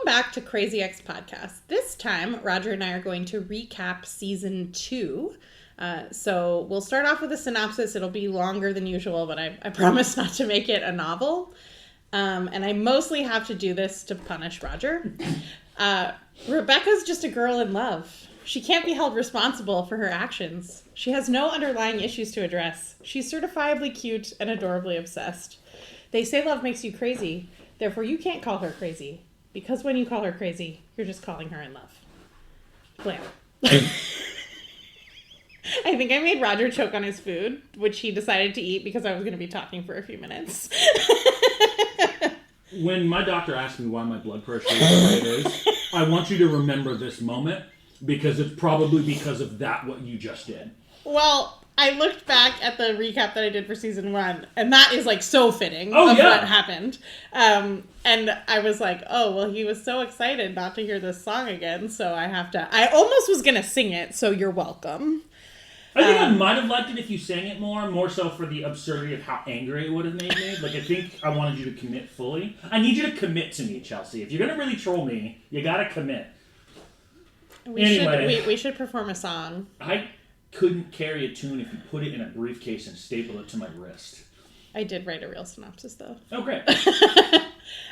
back to Crazy Ex Podcast. This time, Roger and I are going to recap season 2. So we'll start off with a synopsis. It'll be longer than usual, but I promise not to make it a novel. And I mostly have to do this to punish Roger. Rebecca's just a girl in love. She can't be held responsible for her actions. She has no underlying issues to address. She's certifiably cute and adorably obsessed. They say love makes you crazy. Therefore, you can't call her crazy. Because when you call her crazy, you're just calling her in love. Blam. I think I made Roger choke on his food, which he decided to eat because I was going to be talking for a few minutes. When my doctor asked me why my blood pressure is the way it is, I want you to remember this moment because it's probably because of that what you just did. Well, I looked back at the recap that I did for season 1, and that is like so fitting of what happened. And I was like, oh, well, he was so excited not to hear this song again, so I almost was going to sing it, so you're welcome. I think I might have liked it if you sang it more so for the absurdity of how angry it would have made me. Like, I think I wanted you to commit fully. I need you to commit to me, Chelsea. If you're going to really troll me, you got to commit. We should perform a song. I couldn't carry a tune if you put it in a briefcase and stapled it to my wrist. I did write a real synopsis, though. Oh, great.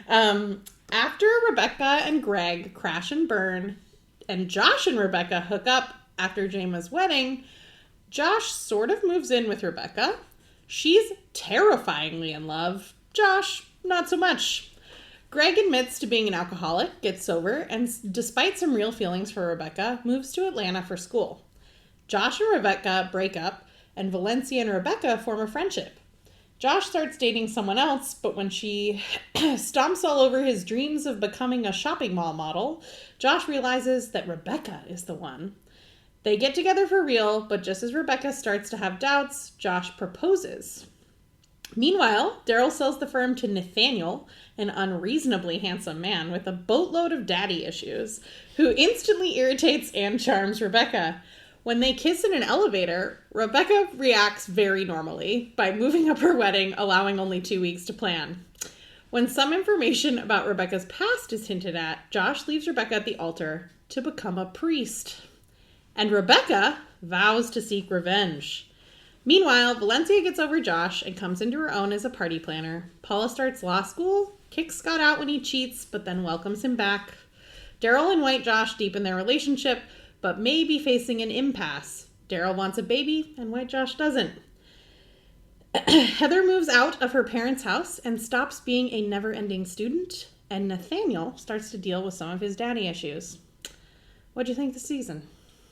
After Rebecca and Greg crash and burn, and Josh and Rebecca hook up after Jema's wedding, Josh sort of moves in with Rebecca. She's terrifyingly in love. Josh, not so much. Greg admits to being an alcoholic, gets sober, and despite some real feelings for Rebecca, moves to Atlanta for school. Josh and Rebecca break up, and Valencia and Rebecca form a friendship. Josh starts dating someone else, but when she stomps all over his dreams of becoming a shopping mall model, Josh realizes that Rebecca is the one. They get together for real, but just as Rebecca starts to have doubts, Josh proposes. Meanwhile, Daryl sells the firm to Nathaniel, an unreasonably handsome man with a boatload of daddy issues, who instantly irritates and charms Rebecca. When they kiss in an elevator, Rebecca reacts very normally by moving up her wedding, allowing only 2 weeks to plan. When some information about Rebecca's past is hinted at, Josh leaves Rebecca at the altar to become a priest. And Rebecca vows to seek revenge. Meanwhile, Valencia gets over Josh and comes into her own as a party planner. Paula starts law school, kicks Scott out when he cheats, but then welcomes him back. Daryl and White Josh deepen their relationship, but may be facing an impasse. Daryl wants a baby, and White Josh doesn't. Heather moves out of her parents' house and stops being a never-ending student, and Nathaniel starts to deal with some of his daddy issues. What'd you think of the season?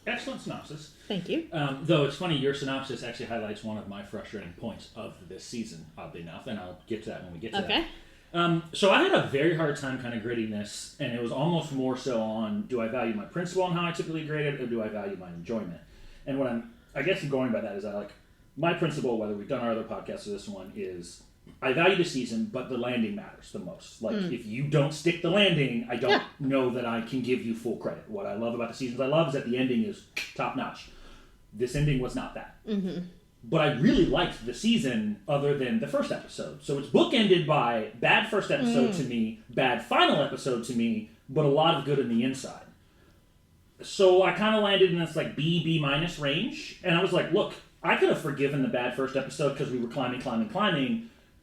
Excellent synopsis. Thank you. Though it's funny, your synopsis actually highlights one of my frustrating points of this season, oddly enough, and I'll get to that when we get to that. So I had a very hard time kind of grading this, and it was almost more so on, do I value my principle on how I typically grade it, or do I value my enjoyment? And what I guess I'm going by that is my principle, whether we've done our other podcasts or this one, is I value the season, but the landing matters the most. If you don't stick the landing, I don't know that I can give you full credit. What I love about the seasons I love is that the ending is top notch. This ending was not that. Mm-hmm. But I really liked the season other than the first episode. So it's bookended by bad first episode to me, bad final episode to me, but a lot of good in the inside. So I kind of landed in this B minus range. And I was like, look, I could have forgiven the bad first episode because we were climbing.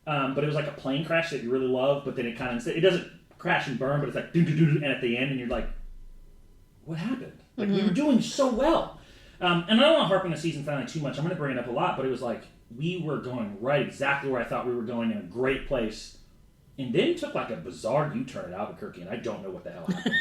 But it was like a plane crash that you really love, but then it doesn't crash and burn, but it's like doo-doo-doo, and at the end, and you're like, what happened? We were doing so well. And I don't want to harp on the season finale too much. I'm going to bring it up a lot, but it was like, we were going right exactly where I thought we were going, in a great place. And then took a bizarre U-turn at Albuquerque, and I don't know what the hell happened.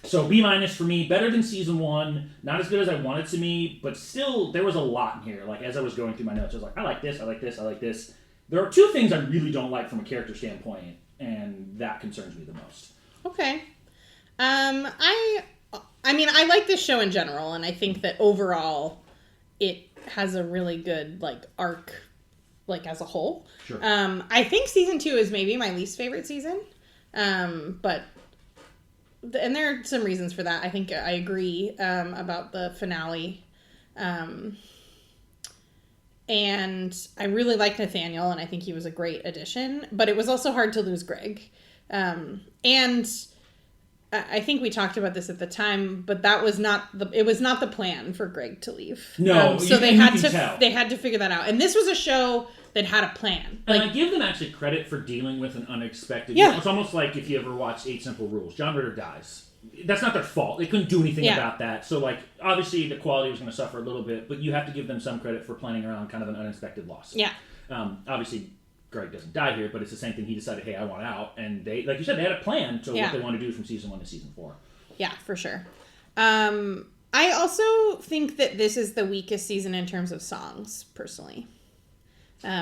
So B minus for me, better than season 1, not as good as I wanted to be, but still, there was a lot in here. As I was going through my notes, I was like, I like this, I like this, I like this. There are 2 things I really don't like from a character standpoint, and that concerns me the most. Okay. I like this show in general, and I think that overall it has a really good, arc, as a whole. Sure. I think season 2 is maybe my least favorite season, but and there are some reasons for that. I think I agree about the finale. And I really liked Nathaniel, and I think he was a great addition. But it was also hard to lose Greg. And I think we talked about this at the time, but that was it was not the plan for Greg to leave. No, so they had to figure that out. And this was a show that had a plan. And I give them actually credit for dealing with an unexpected. Yeah. It's almost like if you ever watched 8 Simple Rules. John Ritter dies. That's not their fault. They couldn't do anything about that. So, like, obviously the quality was going to suffer a little bit, but you have to give them some credit for planning around kind of an unexpected loss. Yeah. Obviously, Greg doesn't die here, but it's the same thing. He decided, hey, I want out. And they, like you said, they had a plan to what they want to do from season 1 to season 4. Yeah, for sure. I also think that this is the weakest season in terms of songs, personally. I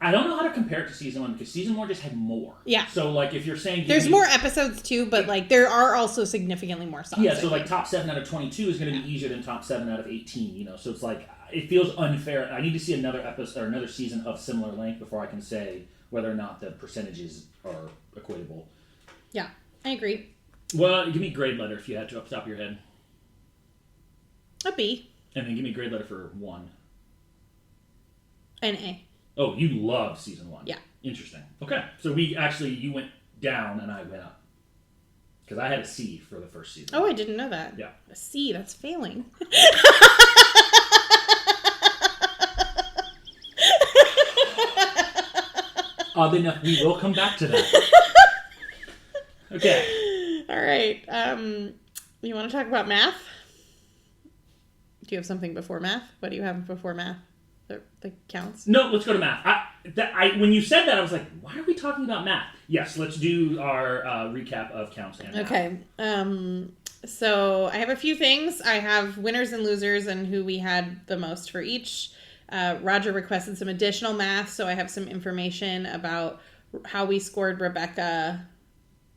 don't know how to compare it to season 1 because season 1 just had more. Yeah. So, like, if you're saying... There's more episodes, too, but, like, there are also significantly more songs. Yeah, so, like, top 7 out of 22 is going to be easier than top 7 out of 18, you know? So it's like, it feels unfair. I need to see another episode or another season of similar length before I can say whether or not the percentages are equatable. Yeah, I agree. Well, give me a grade letter if you had to off the top of your head. A B. And then give me a grade letter for 1. An A. Oh, you loved season 1. Yeah. Interesting. Okay. So you went down and I went up. Because I had a C for the first season. Oh, I didn't know that. Yeah. A C, that's failing. Oddly enough, we will come back to that. Okay. All right. You want to talk about math? Do you have something before math? What do you have before math that counts? No, let's go to math. When you said that, I was like, why are we talking about math? Yes, let's do our recap of counts and math. Okay. So I have a few things. I have winners and losers and who we had the most for each. Roger requested some additional math, so I have some information about how we scored Rebecca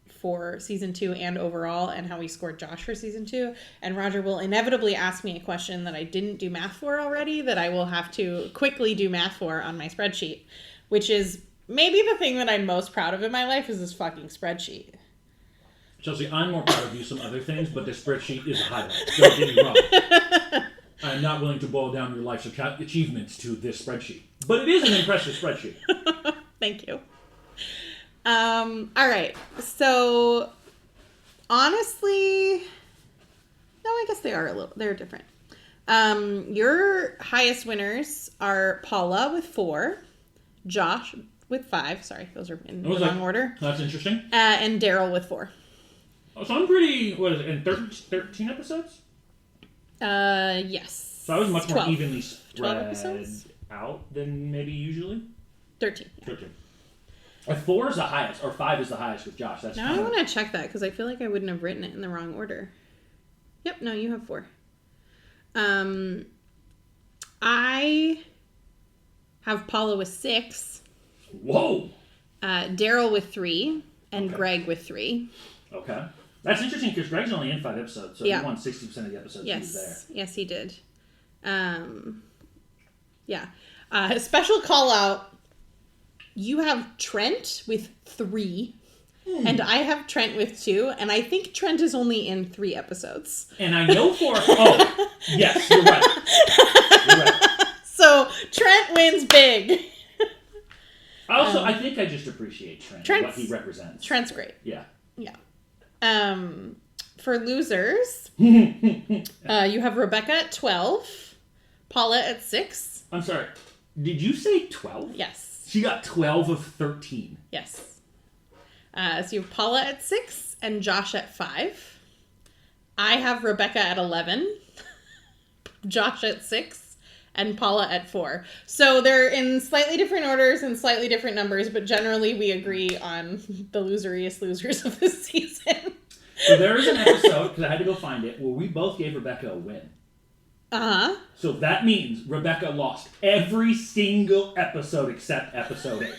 for season 2 and overall, and how we scored Josh for season 2. And Roger will inevitably ask me a question that I didn't do math for already, that I will have to quickly do math for on my spreadsheet, which is maybe the thing that I'm most proud of in my life is this fucking spreadsheet. Chelsea, I'm more proud of you some other things, but this spreadsheet is a highlight. Don't get me wrong. I'm not willing to boil down your life's achievements to this spreadsheet. But it is an impressive spreadsheet. Thank you. All right. So, honestly, no, I guess they're different. Your highest winners are Paula with 4, Josh with 5. Sorry, those are in the wrong order. That's interesting. And Daryl with 4. Oh, so I'm pretty, what is it, in 13 episodes? Yes. So I was much 12. more evenly 12 spread episodes? out than maybe usually. 13. Yeah. 13. 4 is the highest, or 5 is the highest with Josh. That's now I want to check that because I feel like I wouldn't have written it in the wrong order. Yep, no, you have 4. I have Paula with 6. Whoa! Daryl with 3, and Greg with 3. Okay. That's interesting because Greg's only in 5 episodes, so he won 60% of the episodes he was there. Yes, he did. Special call out. You have Trent with 3, and I have Trent with 2, and I think Trent is only in 3 episodes. And I know yes, you're right. You're right. So, Trent wins big. I think I just appreciate Trent and what he represents. Trent's great. Yeah. Yeah. For losers, you have Rebecca at 12, Paula at 6. I'm sorry. Did you say 12? Yes. She got 12 of 13. Yes. So you have Paula at 6 and Josh at 5. I have Rebecca at 11, Josh at 6, and Paula at 4. So they're in slightly different orders and slightly different numbers, but generally we agree on the loseriest losers of this season. So there is an episode, because I had to go find it, where we both gave Rebecca a win. Uh-huh. So that means Rebecca lost every single episode except episode 8.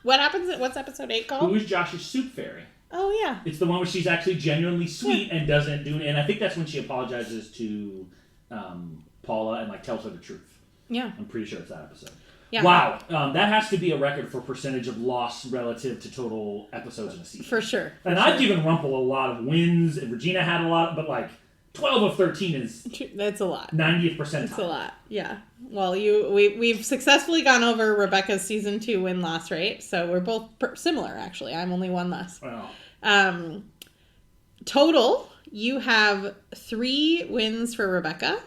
What's episode 8 called? Who is Josh's soup fairy? Oh, yeah. It's the one where she's actually genuinely sweet and doesn't do... And I think that's when she apologizes to Paula and tells her the truth. Yeah. I'm pretty sure it's that episode. Yeah. Wow. That has to be a record for percentage of loss relative to total episodes in a season. For sure. And I've given Rumpel a lot of wins, and Regina had a lot, but 12 of 13 is... That's a lot. 90th percentile. That's a lot, yeah. Well, we've successfully gone over Rebecca's season 2 win-loss rate, so we're both similar, actually. I'm only 1 less. Wow. Total, you have 3 wins for Rebecca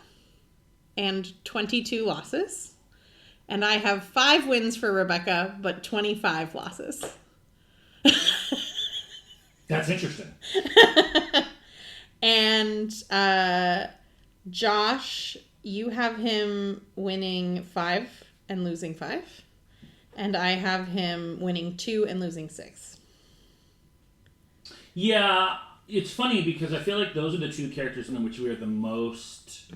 and 22 losses. And I have 5 wins for Rebecca, but 25 losses. That's interesting. And Josh, you have him winning 5 and losing 5. And I have him winning 2 and losing 6. Yeah, it's funny because I feel like those are the 2 characters in which we are the most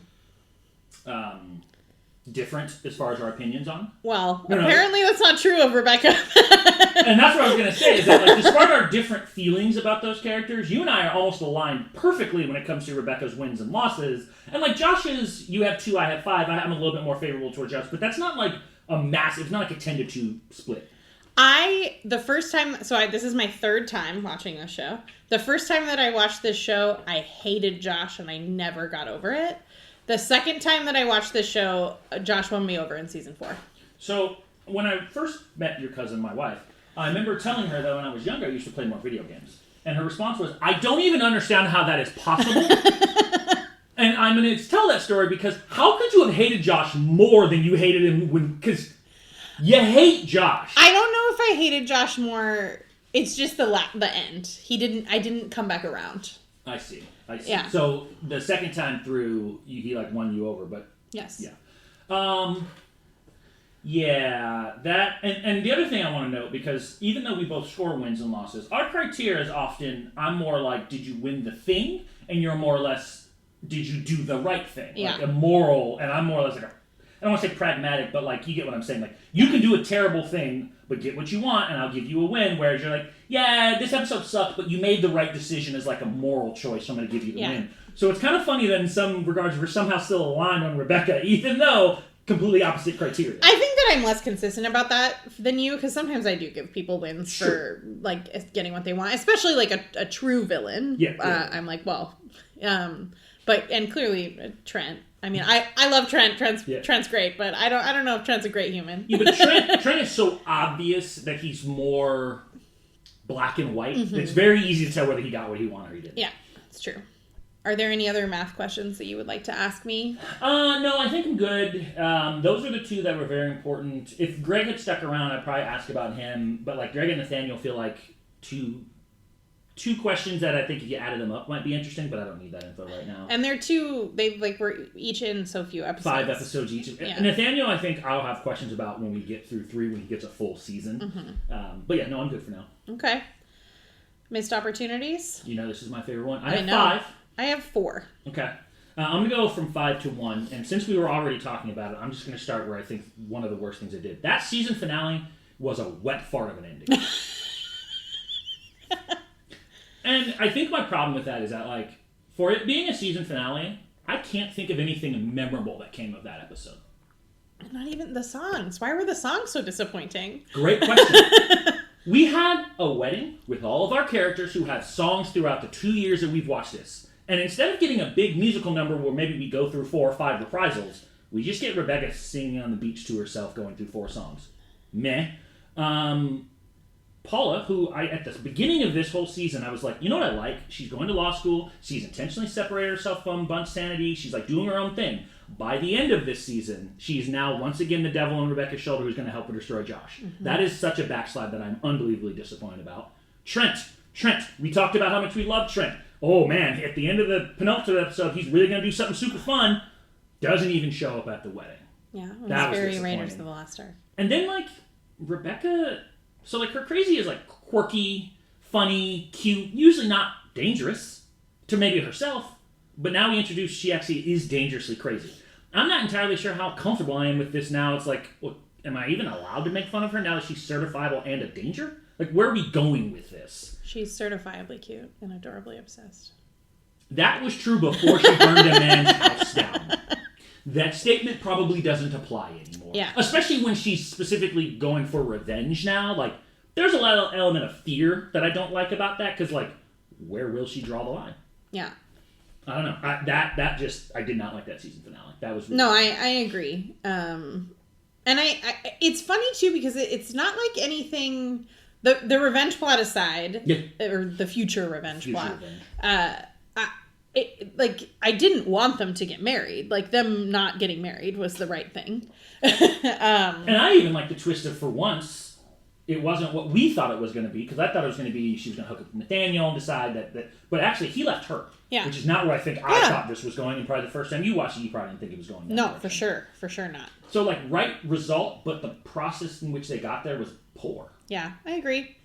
different as far as our opinions on. Well, apparently that's not true of Rebecca. And that's what I was going to say, is that like, despite our different feelings about those characters, you and I are almost aligned perfectly when it comes to Rebecca's wins and losses. And like Josh's, you have 2, I have 5. I'm a little bit more favorable towards Josh, but that's not like a massive, it's not like a 10-2 split. The first time, this is my 3rd time watching this show. The first time that I watched this show, I hated Josh and I never got over it. The second time that I watched this show, Josh won me over in season 4. So, when I first met your cousin, my wife, I remember telling her that when I was younger, I used to play more video games. And her response was, I don't even understand how that is possible. And I'm going to tell that story because how could you have hated Josh more than you hated him because you hate Josh. I don't know if I hated Josh more. It's just the end. I didn't come back around. I see. Yeah. So the second time through, he like won you over, but yes. Yeah. Yeah, that, and the other thing I want to note, because even though we both score wins and losses, our criteria is often, I'm more like, did you win the thing? And you're more or less, did you do the right thing? Yeah. Like a moral, and I'm more or less like I don't want to say pragmatic, but like, you get what I'm saying. Like, you can do a terrible thing, but get what you want, and I'll give you a win, whereas you're like, yeah, this episode sucked, but you made the right decision as like a moral choice, so I'm going to give you the win. So it's kind of funny that in some regards we're somehow still aligned on Rebecca, even though completely opposite criteria. I think that I'm less consistent about that than you, because sometimes I do give people wins for like getting what they want, especially like a true villain. Yeah. I'm like, well, but clearly Trent. I mean, I love Trent. Trent's great, but I don't know if Trent's a great human. Yeah, but Trent is so obvious that he's more black and white. Mm-hmm. It's very easy to tell whether he got what he wanted or he didn't. Yeah, it's true. Are there any other math questions that you would like to ask me? No, I think I'm good. Those are the 2 that were very important. If Greg had stuck around, I'd probably ask about him. But like Greg and Nathaniel feel like two questions that I think if you added them up might be interesting, but I don't need that info right now. And they're 2. They were each in so few episodes. 5 episodes each. Yeah. Nathaniel, I think I'll have questions about when we get through 3 when he gets a full season. Mm-hmm. But yeah, no, I'm good for now. Okay. Missed opportunities. You know, this is my favorite one. I have 5. I have 4. Okay. I'm going to go from 5 to 1, and since we were already talking about it, I'm just going to start where I think one of the worst things I did. That season finale was a wet fart of an ending. And I think my problem with that is that, like, for it being a season finale, I can't think of anything memorable that came of that episode. Not even the songs. Why were the songs so disappointing? Great question. We had a wedding with all of our characters who had songs throughout the 2 years that we've watched this. And instead of getting a big musical number where maybe we go through 4 or 5 reprisals, we just get Rebecca singing on the beach to herself going through 4 songs. Meh. Paula, who at the beginning of this whole season, I was like, you know what I like? She's going to law school. She's intentionally separated herself from Bunch Sanity. She's like doing her own thing. By the end of this season, she's now once again the devil on Rebecca's shoulder who's going to help her destroy Josh. Mm-hmm. That is such a backslide that I'm unbelievably disappointed about. Trent. We talked about how much we love Trent. Oh man, at the end of the penultimate episode, he's really going to do something super fun. Doesn't even show up at the wedding. Yeah, it was very Raiders of the Lost Ark. And then like Rebecca, so like her crazy is like quirky, funny, cute, usually not dangerous to maybe herself, but now we introduce she actually is dangerously crazy. I'm not entirely sure how comfortable I am with this now. It's like, well, am I even allowed to make fun of her now that she's certifiable and a danger? Like, where are we going with this? She's certifiably cute and adorably obsessed. That was true before she burned a man's house down. That statement probably doesn't apply anymore. Yeah. Especially when she's specifically going for revenge now. Like, there's a lot of element of fear that I don't like about that, because, like, where will she draw the line? Yeah. I don't know. I did not like that season finale. That was really no, I agree. And I it's funny too because it's not like anything The revenge plot aside, Yeah. or the future revenge plot, revenge. I didn't want them to get married. Like, them not getting married was the right thing. And I even like the twist of, for once, it wasn't what we thought it was going to be, because I thought it was going to be she was going to hook up with Nathaniel and decide that but actually he left her. Yeah. Which is not where I think I thought this was going, and probably the first time you watched it, you probably didn't think it was going that direction. For sure not. So, like, right result, but the process in which they got there was poor. Yeah, I agree.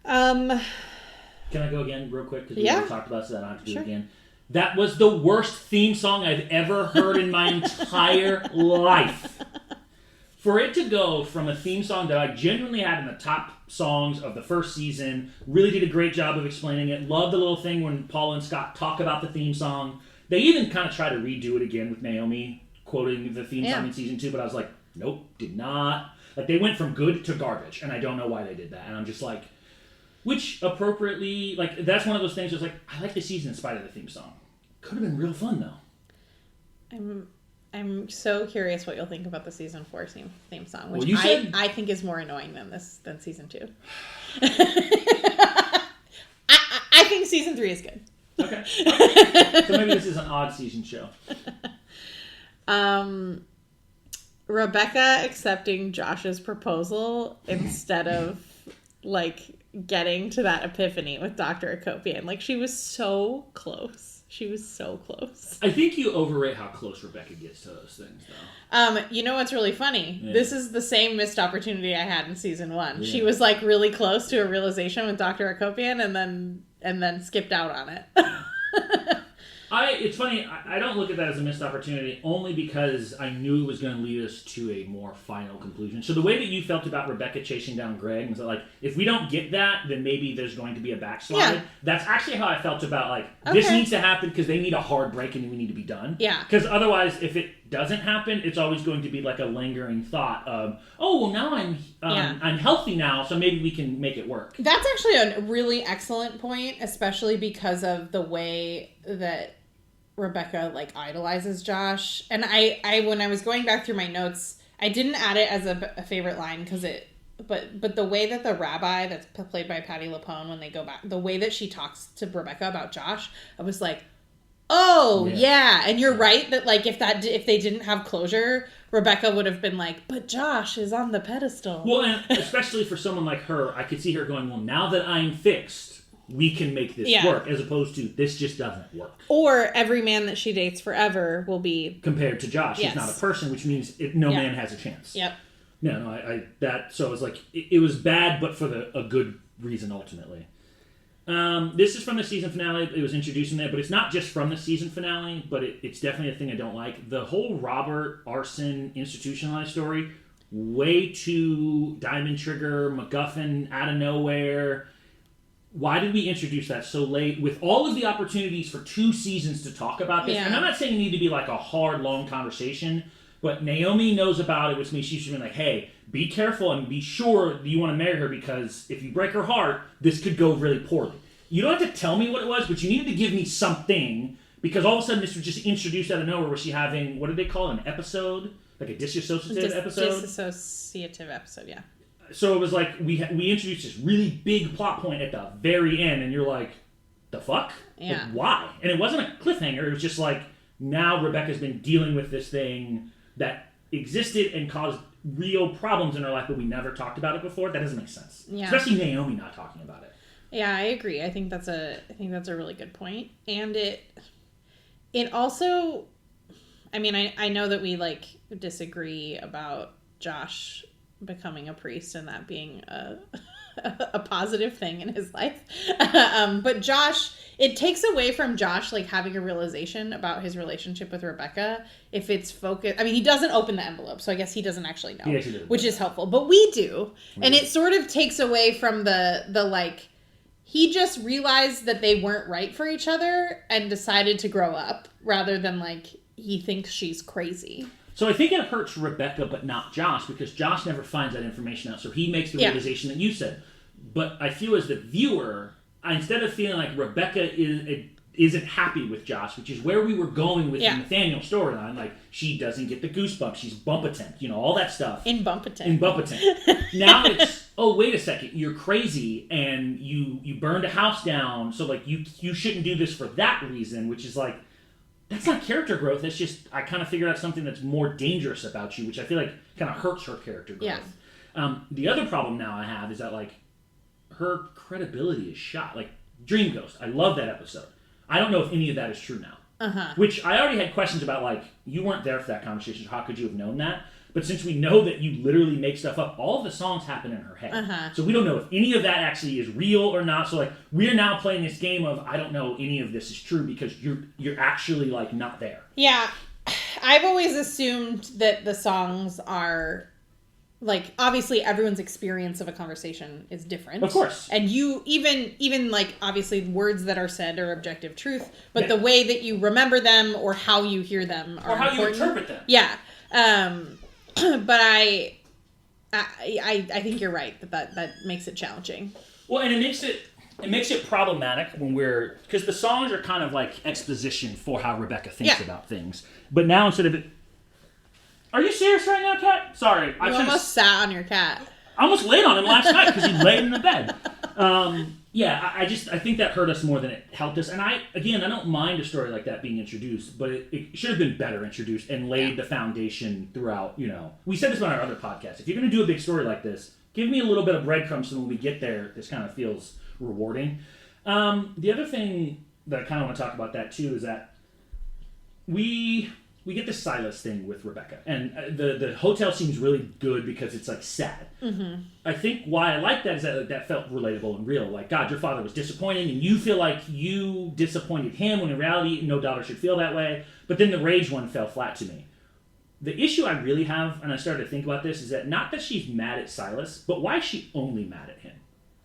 Can I go again real quick? Because we already talked about it, so I don't have to do it again. That was the worst theme song I've ever heard in my entire life. For it to go from a theme song that I genuinely had in the top songs of the first season, really did a great job of explaining it. Loved the little thing when Paula and Scott talk about the theme song. They even kind of try to redo it again with Naomi quoting the theme song in season 2, but I was like, nope, did not. Like, they went from good to garbage, and I don't know why they did that. And I'm just like, which appropriately, like, that's one of those things that's like, I like the season in spite of the theme song. Could have been real fun, though. I'm so curious what you'll think about the season 4 theme song, which I think is more annoying than season 2. I think season 3 is good. Okay. So maybe this is an odd season show. Rebecca accepting Josh's proposal instead of, like, getting to that epiphany with Dr. Akopian. Like, she was so close. She was so close. I think you overrate how close Rebecca gets to those things, though. You know what's really funny? Yeah. This is the same missed opportunity I had in season 1. Yeah. She was, like, really close to a realization with Dr. Akopian and then skipped out on it. It's funny, I don't look at that as a missed opportunity only because I knew it was going to lead us to a more final conclusion. So the way that you felt about Rebecca chasing down Greg was that, like, if we don't get that, then maybe there's going to be a backslide. Yeah. That's actually how I felt about, like, this needs to happen because they need a hard break and we need to be done. Yeah. Because otherwise, if it doesn't happen, it's always going to be like a lingering thought of, oh, well, now I'm healthy now, so maybe we can make it work. That's actually a really excellent point, especially because of the way that Rebecca, like, idolizes Josh. And I when I was going back through my notes, I didn't add it as a favorite line because but the way that the rabbi that's played by Patti LuPone, when they go back, the way that she talks to Rebecca about Josh, I was like, oh yeah. And you're right that, like, if they didn't have closure, Rebecca would have been like, but Josh is on the pedestal. Well, and especially for someone like her, I could see her going, well, now that I'm fixed, we can make this work, as opposed to this just doesn't work. Or every man that she dates forever will be compared to Josh. He's not a person, which means no man has a chance. Yep. No, so it was like it was bad, but for a good reason ultimately. This is from the season finale. It was introduced in there, but it's not just from the season finale. But it's definitely a thing I don't like. The whole Robert arson institutionalized story, way too Diamond Trigger, MacGuffin, out of nowhere. Why did we introduce that so late with all of the opportunities for 2 seasons to talk about this? Yeah. And I'm not saying it need to be like a hard, long conversation, but Naomi knows about it, which means she should be like, hey, be careful and be sure that you want to marry her, because if you break her heart, this could go really poorly. You don't have to tell me what it was, but you needed to give me something, because all of a sudden this was just introduced out of nowhere. Was she having, what did they call it, an episode? Like a dissociative episode? Dissociative episode, yeah. So it was like we introduced this really big plot point at the very end, and you're like, the fuck? Yeah. Like, why? And it wasn't a cliffhanger. It was just like, now Rebecca's been dealing with this thing that existed and caused real problems in her life, but we never talked about it before. That doesn't make sense. Yeah. Especially Naomi not talking about it. Yeah, I agree. I think that's a really good point. And it also, I mean, I know that we, like, disagree about Josh becoming a priest and that being a positive thing in his life. But Josh, it takes away from Josh, like, having a realization about his relationship with Rebecca if it's focused. I mean, he doesn't open the envelope, so I guess he doesn't actually know, which is helpful. But we do. And it sort of takes away from the like, he just realized that they weren't right for each other and decided to grow up rather than, like, he thinks she's crazy. So I think it hurts Rebecca, but not Josh, because Josh never finds that information out. So he makes the realization that you said. But I feel as the viewer, instead of feeling like Rebecca isn't happy with Josh, which is where we were going with Yeah. the Nathaniel storyline. Like, she doesn't get the goosebumps. She's bumpotent. All that stuff. In bumpotent. Now it's, oh, wait a second. You're crazy, and you burned a house down, so, like, you shouldn't do this for that reason, which is, like, that's not character growth. That's just, I kind of figured out something that's more dangerous about you, which I feel like kind of hurts her character growth. Yeah. The other problem now I have is that, like, her credibility is shot. Like, Dream Ghost, I love that episode. I don't know if any of that is true now. Uh-huh. Which I already had questions about, like, you weren't there for that conversation, so how could you have known that? But since we know that you literally make stuff up, all of the songs happen in her head. Uh-huh. So we don't know if any of that actually is real or not. So, like, we're now playing this game of, I don't know any of this is true because you're actually, like, not there. Yeah. I've always assumed that the songs are... Like, obviously, everyone's experience of a conversation is different. Of course. And you, even like, obviously, words that are said are objective truth, but the way that you remember them or how you hear them are or how important. you interpret them. Yeah. But I think you're right, that makes it challenging. Well, and it makes it problematic when because the songs are kind of like exposition for how Rebecca thinks about things. But now instead of it... Are you serious right now, Kat? Sorry. You almost sat on your cat. I almost laid on him last night because he laid in the bed. I think that hurt us more than it helped us. And I don't mind a story like that being introduced, but it should have been better introduced and laid the foundation throughout, We said this on our other podcast. If you're going to do a big story like this, give me a little bit of breadcrumbs so when we get there, this kind of feels rewarding. The other thing that I kind of want to talk about that, too, is that we get this Silas thing with Rebecca, and the hotel seems really good because it's, like, sad. Mm-hmm. I think why I like that is that felt relatable and real. Like, God, your father was disappointing, and you feel like you disappointed him, when in reality, no daughter should feel that way. But then the rage one fell flat to me. The issue I really have, and I started to think about this, is that not that she's mad at Silas, but why is she only mad at him?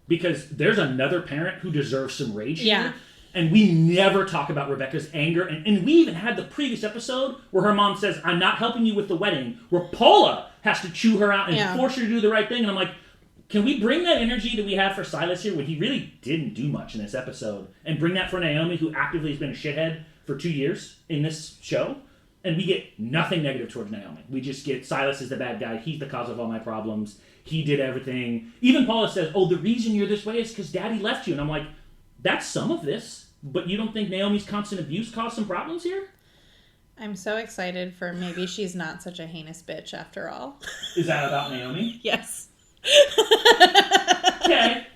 Because there's another parent who deserves some rage here. And we never talk about Rebecca's anger. And we even had the previous episode where her mom says, I'm not helping you with the wedding, where Paula has to chew her out and force her to do the right thing. And I'm like, can we bring that energy that we have for Silas here, when he really didn't do much in this episode, and bring that for Naomi, who actively has been a shithead for 2 years in this show? And we get nothing negative towards Naomi. We just get Silas is the bad guy. He's the cause of all my problems. He did everything. Even Paula says, oh, the reason you're this way is because Daddy left you. And I'm like, that's some of this. But you don't think Naomi's constant abuse caused some problems here? I'm so excited for maybe she's not such a heinous bitch after all. Is that about Naomi? Yes. Okay.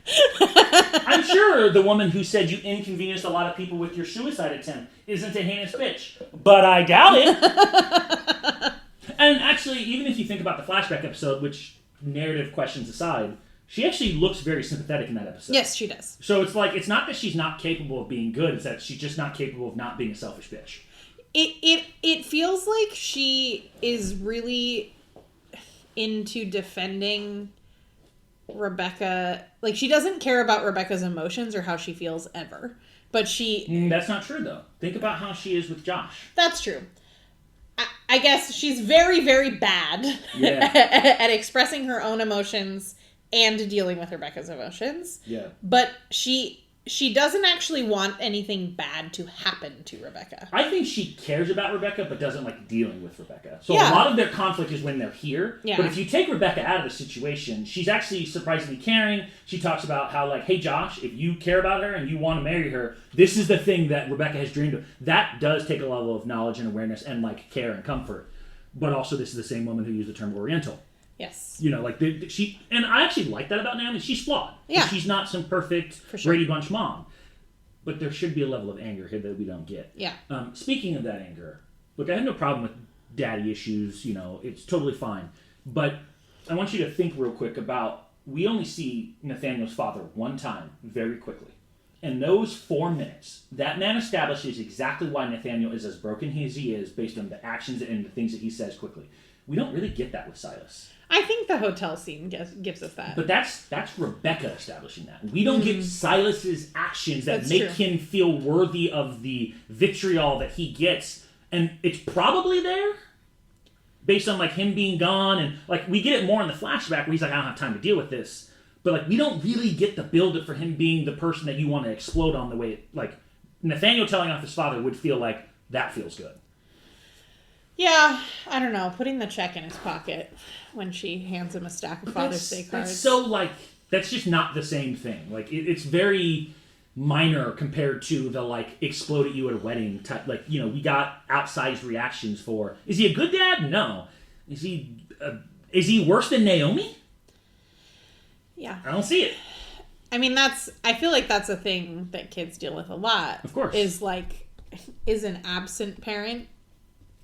I'm sure the woman who said you inconvenienced a lot of people with your suicide attempt isn't a heinous bitch. But I doubt it. And actually, even if you think about the flashback episode, which narrative questions aside, she actually looks very sympathetic in that episode. Yes, she does. So it's like, it's not that she's not capable of being good, it's that she's just not capable of not being a selfish bitch. It feels like she is really into defending Rebecca. Like, she doesn't care about Rebecca's emotions or how she feels ever. But That's not true, though. Think about how she is with Josh. That's true. I guess she's very, very bad at expressing her own emotions and dealing with Rebecca's emotions. Yeah. But she doesn't actually want anything bad to happen to Rebecca. I think she cares about Rebecca, but doesn't like dealing with Rebecca. So a lot of their conflict is when they're here. Yeah. But if you take Rebecca out of the situation, she's actually surprisingly caring. She talks about how, like, hey, Josh, if you care about her and you want to marry her, this is the thing that Rebecca has dreamed of. That does take a level of knowledge and awareness and, like, care and comfort. But also, this is the same woman who used the term Oriental. Yes. Like, she... And I actually like that about Naomi. She's flawed. Yeah. She's not some perfect Brady Bunch mom. But there should be a level of anger here that we don't get. Yeah. Speaking of that anger, look, I have no problem with daddy issues. It's totally fine. But I want you to think real quick about... We only see Nathaniel's father one time, very quickly. In those 4 minutes, that man establishes exactly why Nathaniel is as broken as he is based on the actions and the things that he says quickly. We don't really get that with Silas. I think the hotel scene gives us that. But that's Rebecca establishing that. We don't get Silas's actions that make him feel worthy of the vitriol that he gets. And it's probably there based on, like, him being gone. And, like, we get it more in the flashback where he's like, I don't have time to deal with this. But, like, we don't really get the build-up for him being the person that you want to explode on the way, like, Nathaniel telling off his father would feel like that feels good. Yeah, I don't know. Putting the check in his pocket when she hands him a stack of Father's Day cards. That's so, like, that's just not the same thing. Like, it's very minor compared to the, like, explode at you at a wedding type. Like, you know, we got outsized reactions for, is he a good dad? No. Is he worse than Naomi? Yeah. I don't see it. I mean, I feel like that's a thing that kids deal with a lot. Of course. Is, like, is an absent parent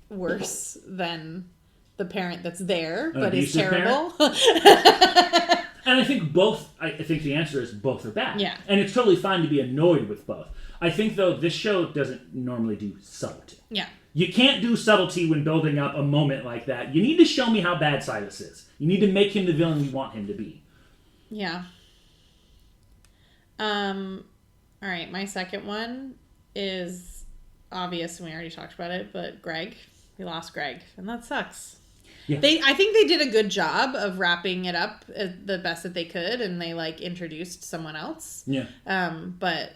worse than the parent that's there, but is terrible? And I think the answer is both are bad. Yeah. And it's totally fine to be annoyed with both. I think, though, this show doesn't normally do subtlety. Yeah. You can't do subtlety when building up a moment like that. You need to show me how bad Silas is. You need to make him the villain we want him to be. Yeah. All right, my second one is obvious, and we already talked about it, but Greg. We lost Greg, and that sucks. Yeah. I think they did a good job of wrapping it up the best that they could, and they, like, introduced someone else. Yeah. But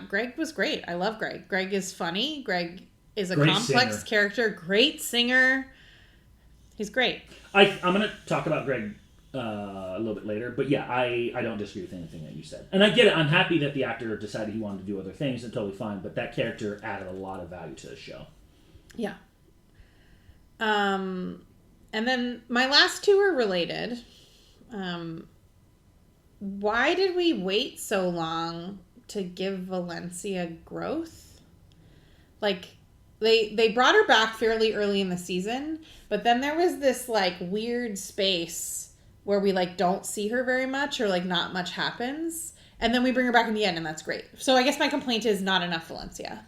Greg was great. I love Greg. Greg is funny. Greg is a great complex singer. Character. Great singer. He's great. I'm going to talk about Greg a little bit later, but yeah, I don't disagree with anything that you said. And I get it. I'm happy that the actor decided he wanted to do other things, and totally fine, but that character added a lot of value to the show. Yeah. And then my last two are related. Why did we wait so long to give Valencia growth? Like, they brought her back fairly early in the season, but then there was this, like, weird space where we, like, don't see her very much, or, like, not much happens. And then we bring her back in the end, and that's great. So I guess my complaint is not enough Valencia.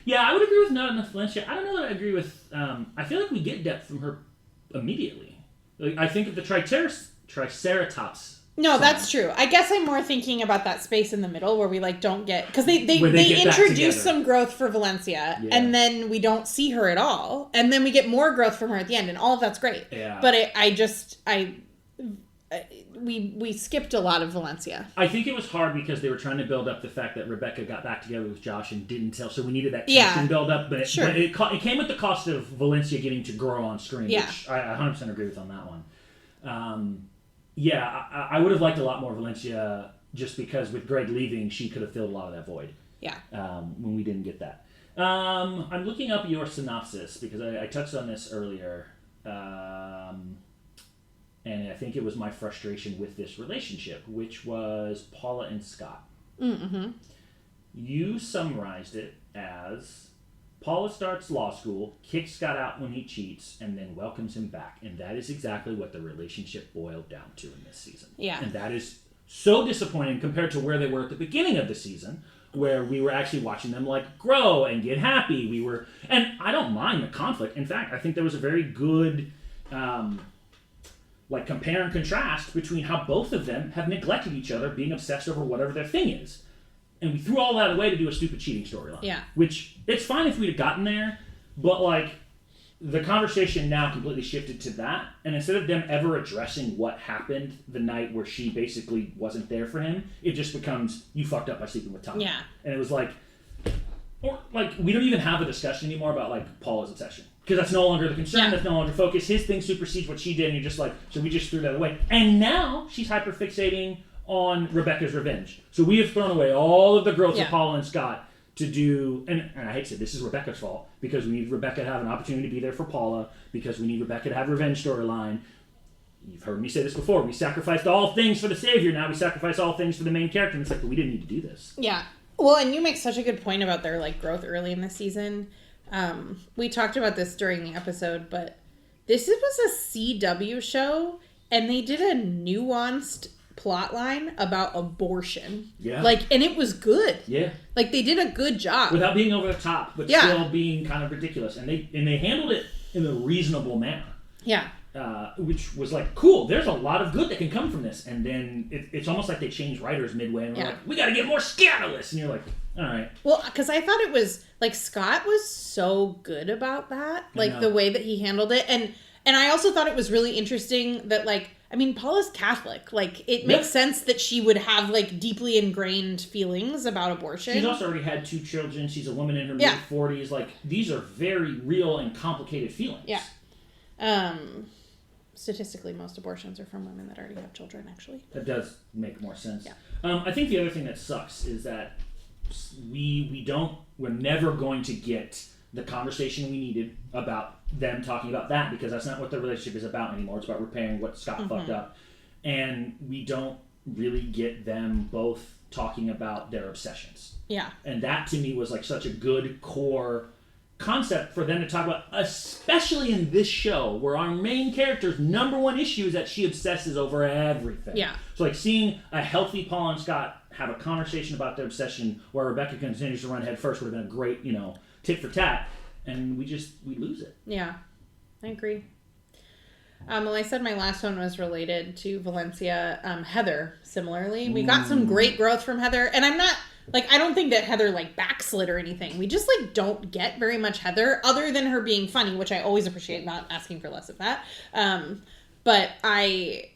Yeah, I would agree with not enough Valencia. I don't know that I agree with... I feel like we get depth from her immediately. Like, I think of the Triceratops... No, song. That's true. I guess I'm more thinking about that space in the middle where we, like, don't get... Because they introduce some growth for Valencia, and then we don't see her at all. And then we get more growth from her at the end, and all of that's great. Yeah. But we skipped a lot of Valencia. I think it was hard because they were trying to build up the fact that Rebecca got back together with Josh and didn't tell, so we needed that tension build up. But it came with the cost of Valencia getting to grow on screen, which I 100% agree with on that one. I would have liked a lot more Valencia just because with Greg leaving, she could have filled a lot of that void. Yeah. When we didn't get that. I'm looking up your synopsis because I touched on this earlier. And I think it was my frustration with this relationship, which was Paula and Scott. Mm-hmm. You summarized it as Paula starts law school, kicks Scott out when he cheats, and then welcomes him back. And that is exactly what the relationship boiled down to in this season. Yeah. And that is so disappointing compared to where they were at the beginning of the season, where we were actually watching them, like, grow and get happy. And I don't mind the conflict. In fact, I think there was a very good... like, compare and contrast between how both of them have neglected each other, being obsessed over whatever their thing is. And we threw all that away to do a stupid cheating storyline. Yeah. Which, it's fine if we'd have gotten there, but, like, the conversation now completely shifted to that, and instead of them ever addressing what happened the night where she basically wasn't there for him, it just becomes, you fucked up by sleeping with Tom. Yeah. And it was like, we don't even have a discussion anymore about, like, Paula's obsession. Because that's no longer the concern, that's no longer focus. His thing supersedes what she did, and you're just like, so we just threw that away. And now she's hyper-fixating on Rebecca's revenge. So we have thrown away all of the growth of Paula and Scott to do, and I hate to say this is Rebecca's fault, because we need Rebecca to have an opportunity to be there for Paula, because we need Rebecca to have a revenge storyline. You've heard me say this before. We sacrificed all things for the Savior, now we sacrifice all things for the main character. And it's like, but we didn't need to do this. Yeah. Well, and you make such a good point about their, like, growth early in the season. We talked about this during the episode, but this was a CW show, and they did a nuanced plot line about abortion. Yeah. Like, and it was good. Yeah. Like, they did a good job. Without being over the top, but still being kind of ridiculous. And they handled it in a reasonable manner. Yeah. Which was like, cool, there's a lot of good that can come from this. And then it's almost like they changed writers midway, and we're like, we gotta get more scandalous. And you're like, all right. Well, because I thought it was, like, Scott was so good about that. Like, the way that he handled it. And I also thought it was really interesting that, like, I mean, Paula's Catholic. Like, it makes sense that she would have, like, deeply ingrained feelings about abortion. She's also already had 2 children. She's a woman in her mid-40s. Like, these are very real and complicated feelings. Yeah. Statistically, most abortions are from women that already have children, actually. That does make more sense. Yeah. I think the other thing that sucks is that we're never going to get the conversation we needed about them talking about that, because that's not what the relationship is about anymore. It's about repairing what Scott fucked up. And we don't really get them both talking about their obsessions. Yeah. And that to me was like such a good core concept for them to talk about, especially in this show where our main character's number one issue is that she obsesses over everything. Yeah. So like seeing a healthy Paul and Scott have a conversation about their obsession where Rebecca continues to run head first would have been a great, tit for tat, and we lose it. Yeah, I agree. Well, I said my last one was related to Valencia. Heather, similarly. We got some great growth from Heather, and I'm not, I don't think that Heather, backslid or anything. We just, don't get very much Heather, other than her being funny, which I always appreciate, not asking for less of that. But I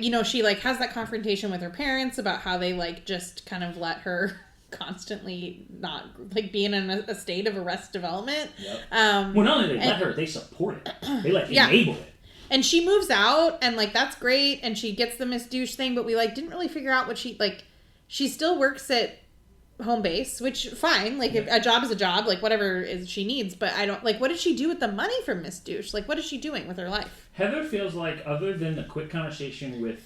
she, has that confrontation with her parents about how they, just kind of let her constantly not be in a state of arrested development. Yep. Well, not only they let her, they support it. They enable it. And she moves out, and that's great, and she gets the Miss Douche thing, but we didn't really figure out what she still works at home base, which fine, a job is a job, whatever she needs, but I don't what did she do with the money from Miss Douche? What is she doing with her life? Heather feels like, other than the quick conversation with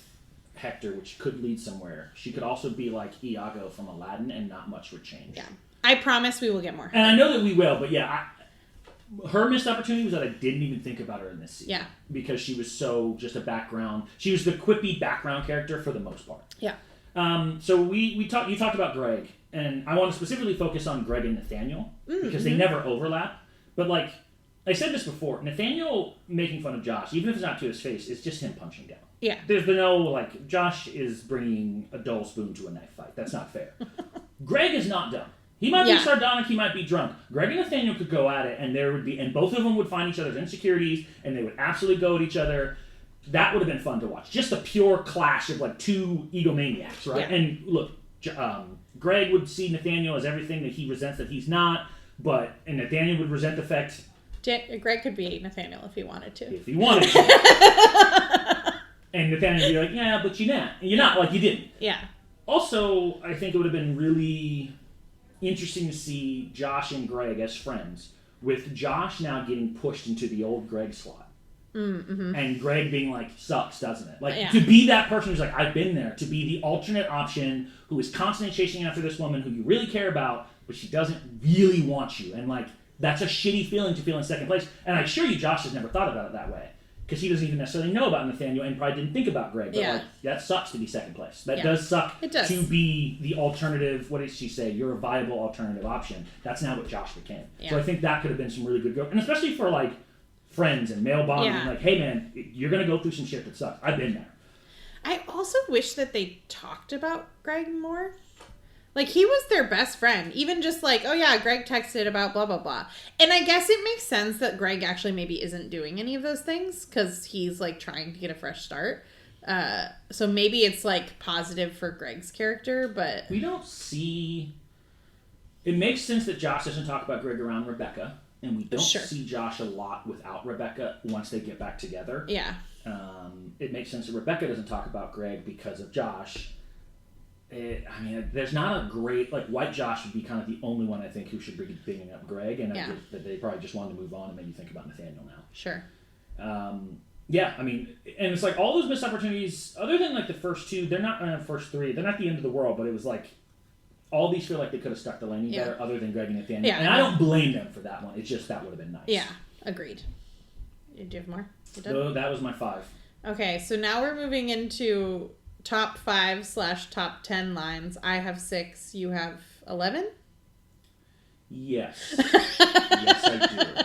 Hector, which could lead somewhere, she could also be like Iago from Aladdin, and not much would change. Yeah, I promise we will get more. And I know that we will, but her missed opportunity was that I didn't even think about her in this season. Yeah, because she was so just a background. She was the quippy background character for the most part. Yeah. So you talked about Greg, and I want to specifically focus on Greg and Nathaniel because they never overlap. But I said this before, Nathaniel making fun of Josh, even if it's not to his face, is just him punching down. Yeah. There's been no, Josh is bringing a dull spoon to a knife fight. That's not fair. Greg is not dumb. He might be sardonic, he might be drunk. Greg and Nathaniel could go at it, and both of them would find each other's insecurities, and they would absolutely go at each other. That would have been fun to watch. Just a pure clash of, 2 egomaniacs, right? Yeah. And look, Greg would see Nathaniel as everything that he resents that he's not, and Nathaniel would resent the fact... Greg could be Nathaniel if he wanted to. If he wanted to. And Nathaniel would be like, yeah, but you're not. You're not, you didn't. Yeah. Also, I think it would have been really interesting to see Josh and Greg as friends, with Josh now getting pushed into the old Greg slot. Mm-hmm. And Greg being sucks, doesn't it? To be that person who's I've been there, to be the alternate option who is constantly chasing after this woman who you really care about, but she doesn't really want you. And, that's a shitty feeling to feel in second place. And I assure you, Josh has never thought about it that way. Because he doesn't even necessarily know about Nathaniel and probably didn't think about Greg. But, that sucks to be second place. That does suck to be the alternative. What did she say? You're a viable alternative option. That's now what Josh became. Yeah. So I think that could have been some really good growth. And especially for, friends and male bonding. Yeah. Hey, man, you're going to go through some shit that sucks. I've been there. I also wish that they talked about Greg more. He was their best friend. Even just oh yeah, Greg texted about blah, blah, blah. And I guess it makes sense that Greg actually maybe isn't doing any of those things because he's, trying to get a fresh start. So maybe it's, positive for Greg's character, but... We don't see... It makes sense that Josh doesn't talk about Greg around Rebecca, and we don't see Josh a lot without Rebecca once they get back together. Yeah. It makes sense that Rebecca doesn't talk about Greg because of Josh. There's not a great... White Josh would be kind of the only one, I think, who should be bringing up Greg, and I think that they probably just wanted to move on and maybe think about Nathaniel now. Sure. And it's all those missed opportunities, other than, the first 2, they're not... first 3, they're not the end of the world, but it was, all these feel like they could have stuck the landing better, other than Greg and Nathaniel. Yeah, and I don't blame them for that one. It's just that would have been nice. Yeah, agreed. Do you have more? So that was my 5. Okay, so now we're moving into... top 5/top 10 lines. I have 6. You have 11? Yes. Yes, I do.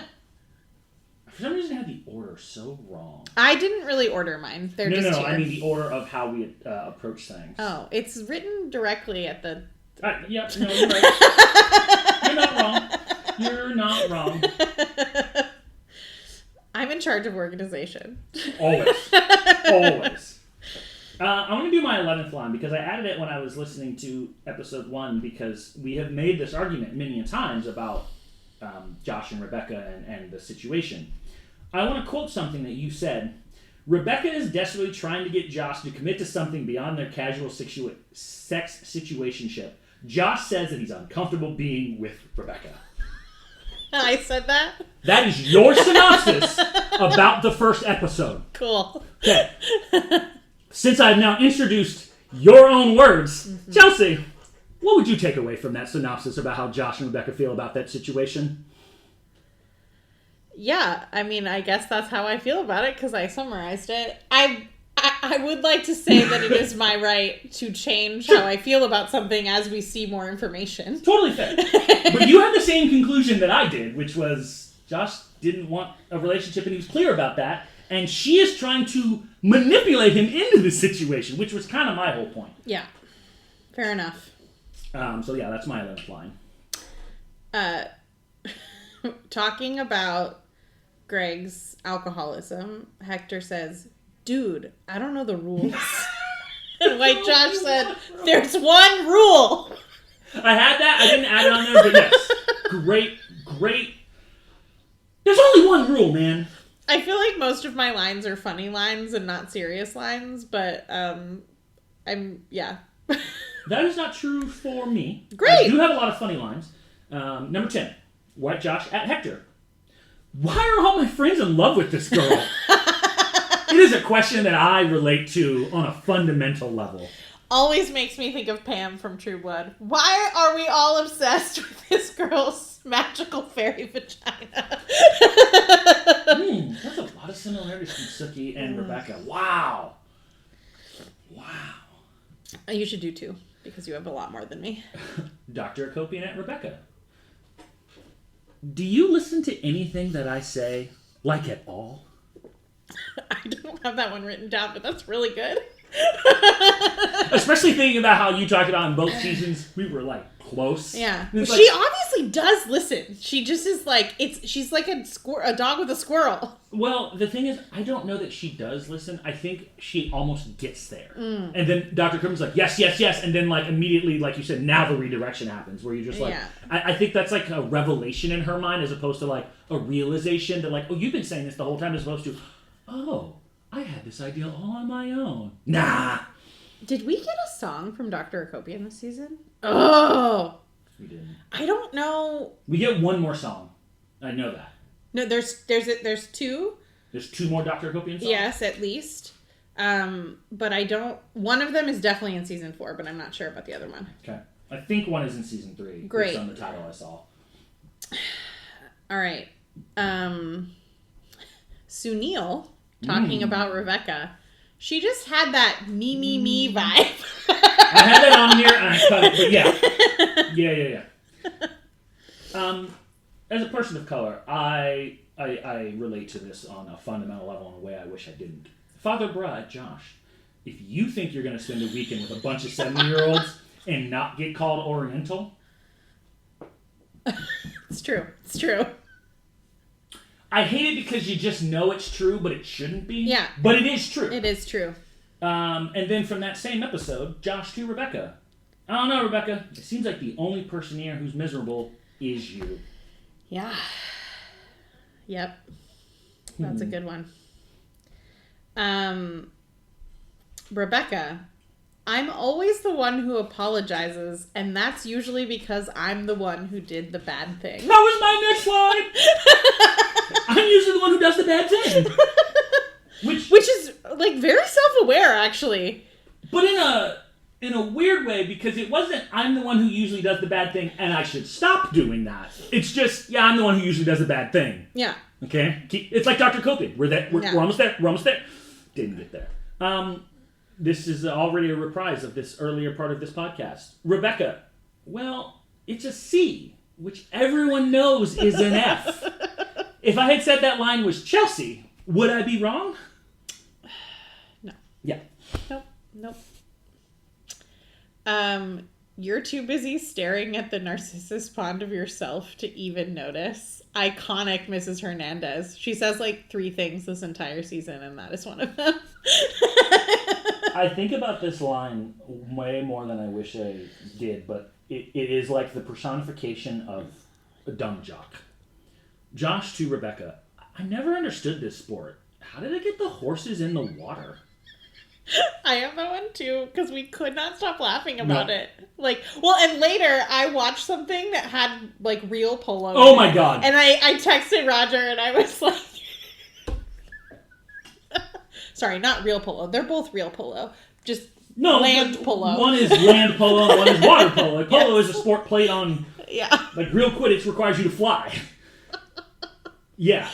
For some reason, I had the order so wrong. I didn't really order mine. They're just here. I mean the order of how we approach things. Oh, it's written directly at the... Yep, no, you're right. You're not wrong. You're not wrong. I'm in charge of organization. Always. Always. I'm going to do my 11th line because I added it when I was listening to episode 1 because we have made this argument many times about Josh and Rebecca and the situation. I want to quote something that you said. Rebecca is desperately trying to get Josh to commit to something beyond their casual sex situationship. Josh says that he's uncomfortable being with Rebecca. I said that? That is your synopsis about the first episode. Cool. Okay. Since I've now introduced your own words, Chelsea, what would you take away from that synopsis about how Josh and Rebecca feel about that situation? Yeah, I mean, I guess that's how I feel about it because I summarized it. I would like to say that it is my right to change how I feel about something as we see more information. Totally fair. But you had the same conclusion that I did, which was Josh didn't want a relationship and he was clear about that. And she is trying to manipulate him into the situation, which was kind of my whole point. Yeah, fair enough. So yeah, that's my 11th line. Talking about Greg's alcoholism, Hector says, "Dude, I don't know the rules." And White Josh said, "There's one rule." I had that. I didn't add it on there, but yes. Great. There's only one rule, man. I feel like most of my lines are funny lines and not serious lines, but yeah. That is not true for me. Great. I do have a lot of funny lines. Number 10, White Josh at Hector. Why are all my friends in love with this girl? It is a question that I relate to on a fundamental level. Always makes me think of Pam from True Blood. Why are we all obsessed with this girl's magical fairy vagina? That's a lot of similarities from Sookie and Rebecca. Wow. You should do 2, because you have a lot more than me. Dr. Akopian at Rebecca. Do you listen to anything that I say, like at all? I don't have that one written down, but that's really good. Especially thinking about how you talked about in both seasons, we were like close. Yeah, she obviously does listen. She just is like she's like a dog with a squirrel. Well, the thing is, I don't know that she does listen. I think she almost gets there, and then Dr. Crimson's like yes, and then like immediately, like you said, now the redirection happens where you're just like, yeah. I think that's like a revelation in her mind as opposed to like a realization that like, oh, you've been saying this the whole time, as opposed to, oh, I had this idea all on my own. Nah. Did we get a song from Dr. Akopian this season? Oh. We didn't. I don't know. We get one more song. I know that. No, there's 2. There's 2 more Dr. Akopian songs? Yes, at least. But I don't... One of them is definitely in season 4, but I'm not sure about the other one. Okay. I think one is in season 3. Great. Based on the title I saw. All right. Sunil... talking about Rebecca. She just had that me vibe. I had that on here and I cut it, but yeah. As a person of color, I relate to this on a fundamental level in a way I wish I didn't. Father Brad, Josh, if you think you're going to spend a weekend with a bunch of 70-year-olds and not get called Oriental... It's true. I hate it because you just know it's true, but it shouldn't be. Yeah. But it is true. It is true. And then from that same episode, Josh to Rebecca. I don't know, Rebecca. It seems like the only person here who's miserable is you. Yeah. Yep. That's a good one. Rebecca. I'm always the one who apologizes, and that's usually because I'm the one who did the bad thing. That was my next line! I'm usually the one who does the bad thing. Which is, like, very self-aware, actually. But in a weird way, because it wasn't, I'm the one who usually does the bad thing, and I should stop doing that. It's just, I'm the one who usually does the bad thing. Yeah. Okay? It's like Dr. Copian. We're almost there. Didn't get there. This is already a reprise of this earlier part of this podcast. Rebecca, well, it's a C, which everyone knows is an F. If I had said that line was Chelsea, would I be wrong? No. Yeah. Nope. You're too busy staring at the Narcissus pond of yourself to even notice. Iconic Mrs. Hernandez. She says like 3 things this entire season, and that is one of them. I think about this line way more than I wish I did, but it is like the personification of a dumb jock. Josh to Rebecca, I never understood this sport. How did I get the horses in the water? I have that one too, because we could not stop laughing about it. Like, well, and later I watched something that had like real polo. Oh my god! And I texted Roger and I was like, sorry, not real polo. They're both real polo. Just land polo. One is land polo, and one is water polo. Like, polo is a sport played on. Yeah. Like real Quidditch requires you to fly. Yeah,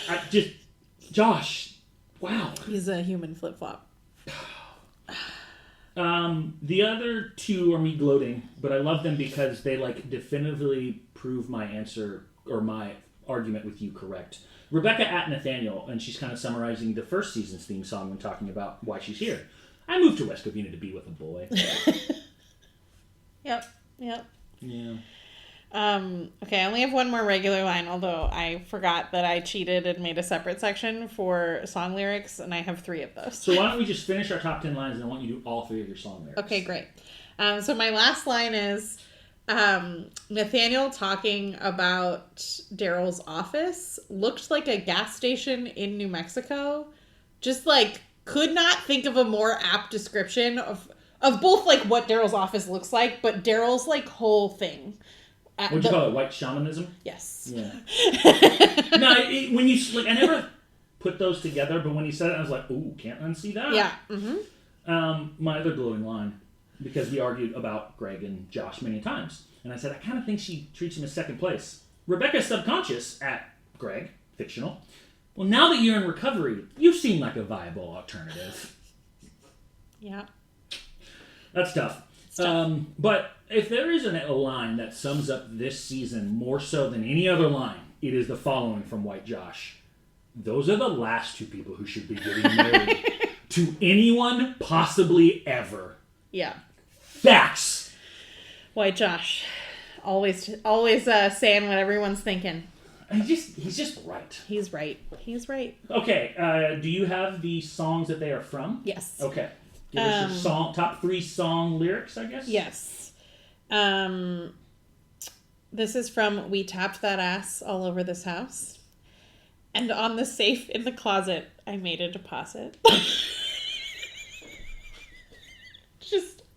Josh. Wow. He's a human flip flop. The other 2 are me gloating, but I love them because they like definitively prove my answer or my argument with you correct. Rebecca at Nathaniel, and she's kind of summarizing the first season's theme song when talking about why she's here. I moved to West Corvina to be with a boy. Yep. Yeah. Okay, I only have one more regular line, although I forgot that I cheated and made a separate section for song lyrics, and I have 3 of those. So why don't we just finish our top 10 lines, and I want you to do all 3 of your song lyrics. Okay, great. So my last line is Nathaniel talking about Daryl's office looked like a gas station in New Mexico. Just like, could not think of a more apt description of both like what Daryl's office looks like, but Daryl's like whole thing. What'd you call it? White shamanism? Yes. Yeah. No, when you like, I never put those together, but when you said it, I was like, "Ooh, can't unsee that." Yeah. Mm-hmm. My other glowing line, because we argued about Greg and Josh many times, and I said I kind of think she treats him as second place. Rebecca's subconscious at Greg, fictional. Well, now that you're in recovery, you seem like a viable alternative. Yeah. That's tough. But if there is a line that sums up this season more so than any other line, it is the following from White Josh. Those are the last 2 people who should be getting married to anyone possibly ever. Yeah. Facts. White Josh. Always saying what everyone's thinking. He's just right. He's right. Okay, do you have the songs that they are from? Yes. Okay. Give us your top 3 song lyrics, I guess? Yes. This is from We Tapped That Ass All Over This House. And on the safe in the closet, I made a deposit.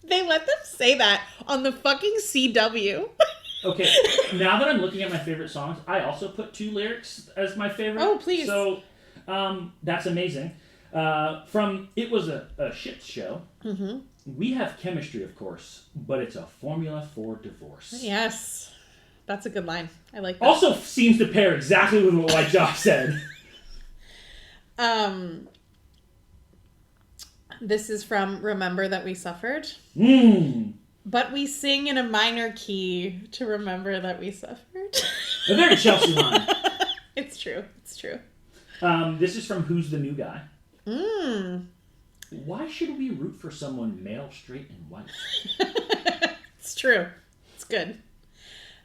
They let them say that on the fucking CW. Okay, now that I'm looking at my favorite songs, I also put 2 lyrics as my favorite. Oh, please. So, that's amazing. From It Was a Shit Show, We have chemistry, of course, but it's a formula for divorce. Yes. That's a good line. I like that. Also seems to pair exactly with what White Josh said. This is from Remember That We Suffered. But we sing in a minor key to remember that we suffered. A very Chelsea line. It's true. This is from Who's the New Guy? Why should we root for someone male, straight, and white? It's true. It's good.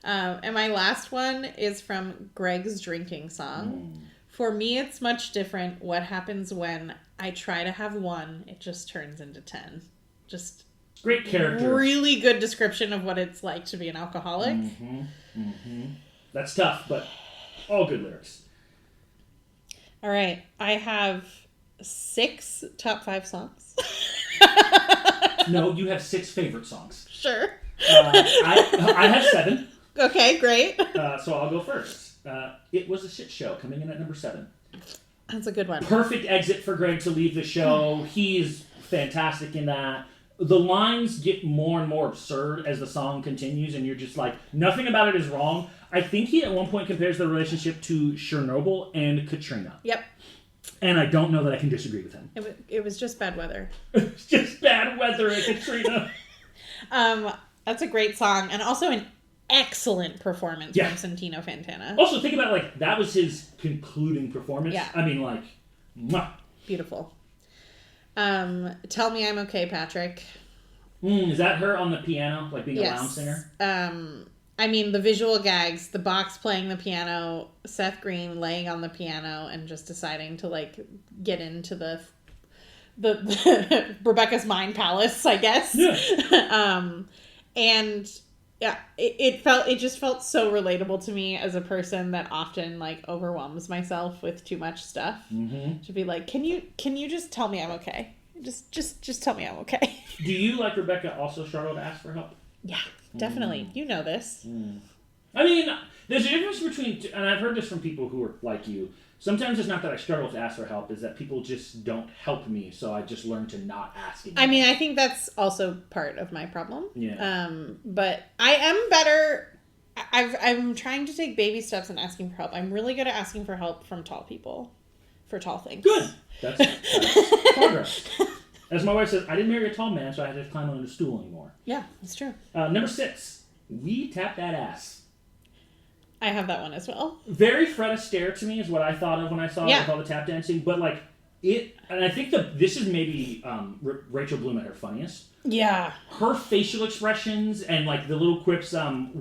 And my last one is from Greg's drinking song. For me, it's much different. What happens when I try to have 1, it just turns into 10. Just great character. Really good description of what it's like to be an alcoholic. That's tough, but all good lyrics. All right. I have 6 top 5 songs. No, you have 6 favorite songs. Sure. I have 7. Okay, great. So I'll go first. It Was a Shit Show, coming in at number 7. That's a good one. Perfect exit for Greg to leave the show. He's fantastic in that. The lines get more and more absurd as the song continues, and you're just like, nothing about it is wrong. I think he at one point compares the relationship to Chernobyl and Katrina. Yep. And I don't know that I can disagree with him. It was just bad weather. It's just bad weather at Katrina. That's a great song, and also an excellent performance from Santino Fantana. Also, think about it, like, that was his concluding performance. Yeah. I mean, like, mwah. Beautiful. Tell Me I'm Okay, Patrick. Is that her on the piano, like being yes. a lounge singer? I mean, the visual gags, the box playing the piano, Seth Green laying on the piano and just deciding to, like, get into the Rebecca's mind palace, I guess. Yeah. And yeah, it just felt so relatable to me as a person that often, like, overwhelms myself with too much stuff. Mm-hmm. To be like, can you just tell me I'm okay? Just tell me I'm okay. Do you, like Rebecca, also struggle to ask for help? Yeah, definitely. You know this. I mean, there's a difference between, and I've heard this from people who are like you, sometimes it's not that I struggle to ask for help, is that people just don't help me, so I just learn to not ask anymore. I mean, I think that's also part of my problem. Yeah. But I am better. I'm trying to take baby steps in asking for help. I'm really good at asking for help from tall people for tall things. Good. That's progress. As my wife says, I didn't marry a tall man, so I had to climb on a stool anymore. Yeah, that's true. Number 6, we tap that ass. I have that one as well. Very Fred Astaire to me is what I thought of when I saw it with all the tap dancing. But like it, and I think this is maybe Rachel Bloom at her funniest. Yeah. Her facial expressions and like the little quips. I'm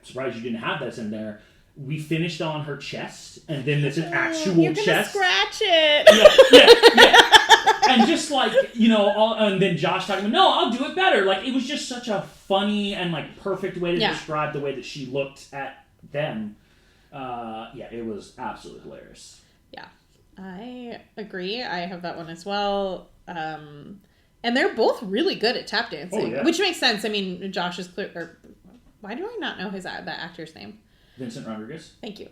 surprised you didn't have this in there. We finished on her chest, and then it's an actual You're gonna chest. Scratch it. Yeah. And just like, and then Josh talking about, no, I'll do it better. Like, it was just such a funny and like perfect way to describe the way that she looked at them. It was absolutely hilarious. Yeah, I agree. I have that one as well. And they're both really good at tap dancing, which makes sense. I mean, Josh is clear. Why do I not know that actor's name? Vincent Rodriguez. Thank you.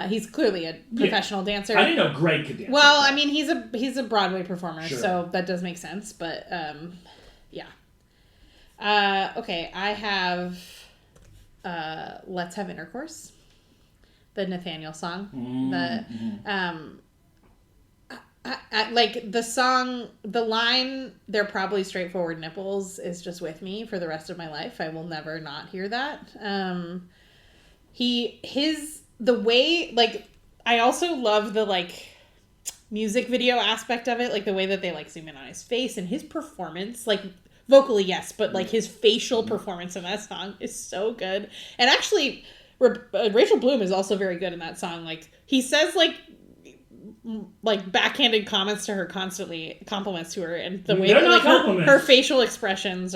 He's clearly a professional dancer. I didn't know Greg could dance. Well, I mean, he's a Broadway performer, sure. So that does make sense. But okay, I have "Let's Have Intercourse," the Nathaniel song. Like the song, the line, "They're probably straightforward nipples" is just with me for the rest of my life. I will never not hear that. The way, like, I also love the, like, music video aspect of it, like, the way that they, like, zoom in on his face and his performance, like, vocally, yes, but, like, his facial performance in that song is so good. And actually, Rachel Bloom is also very good in that song. Like, he says, like backhanded comments to her constantly, compliments to her, and the way that, like, her facial expressions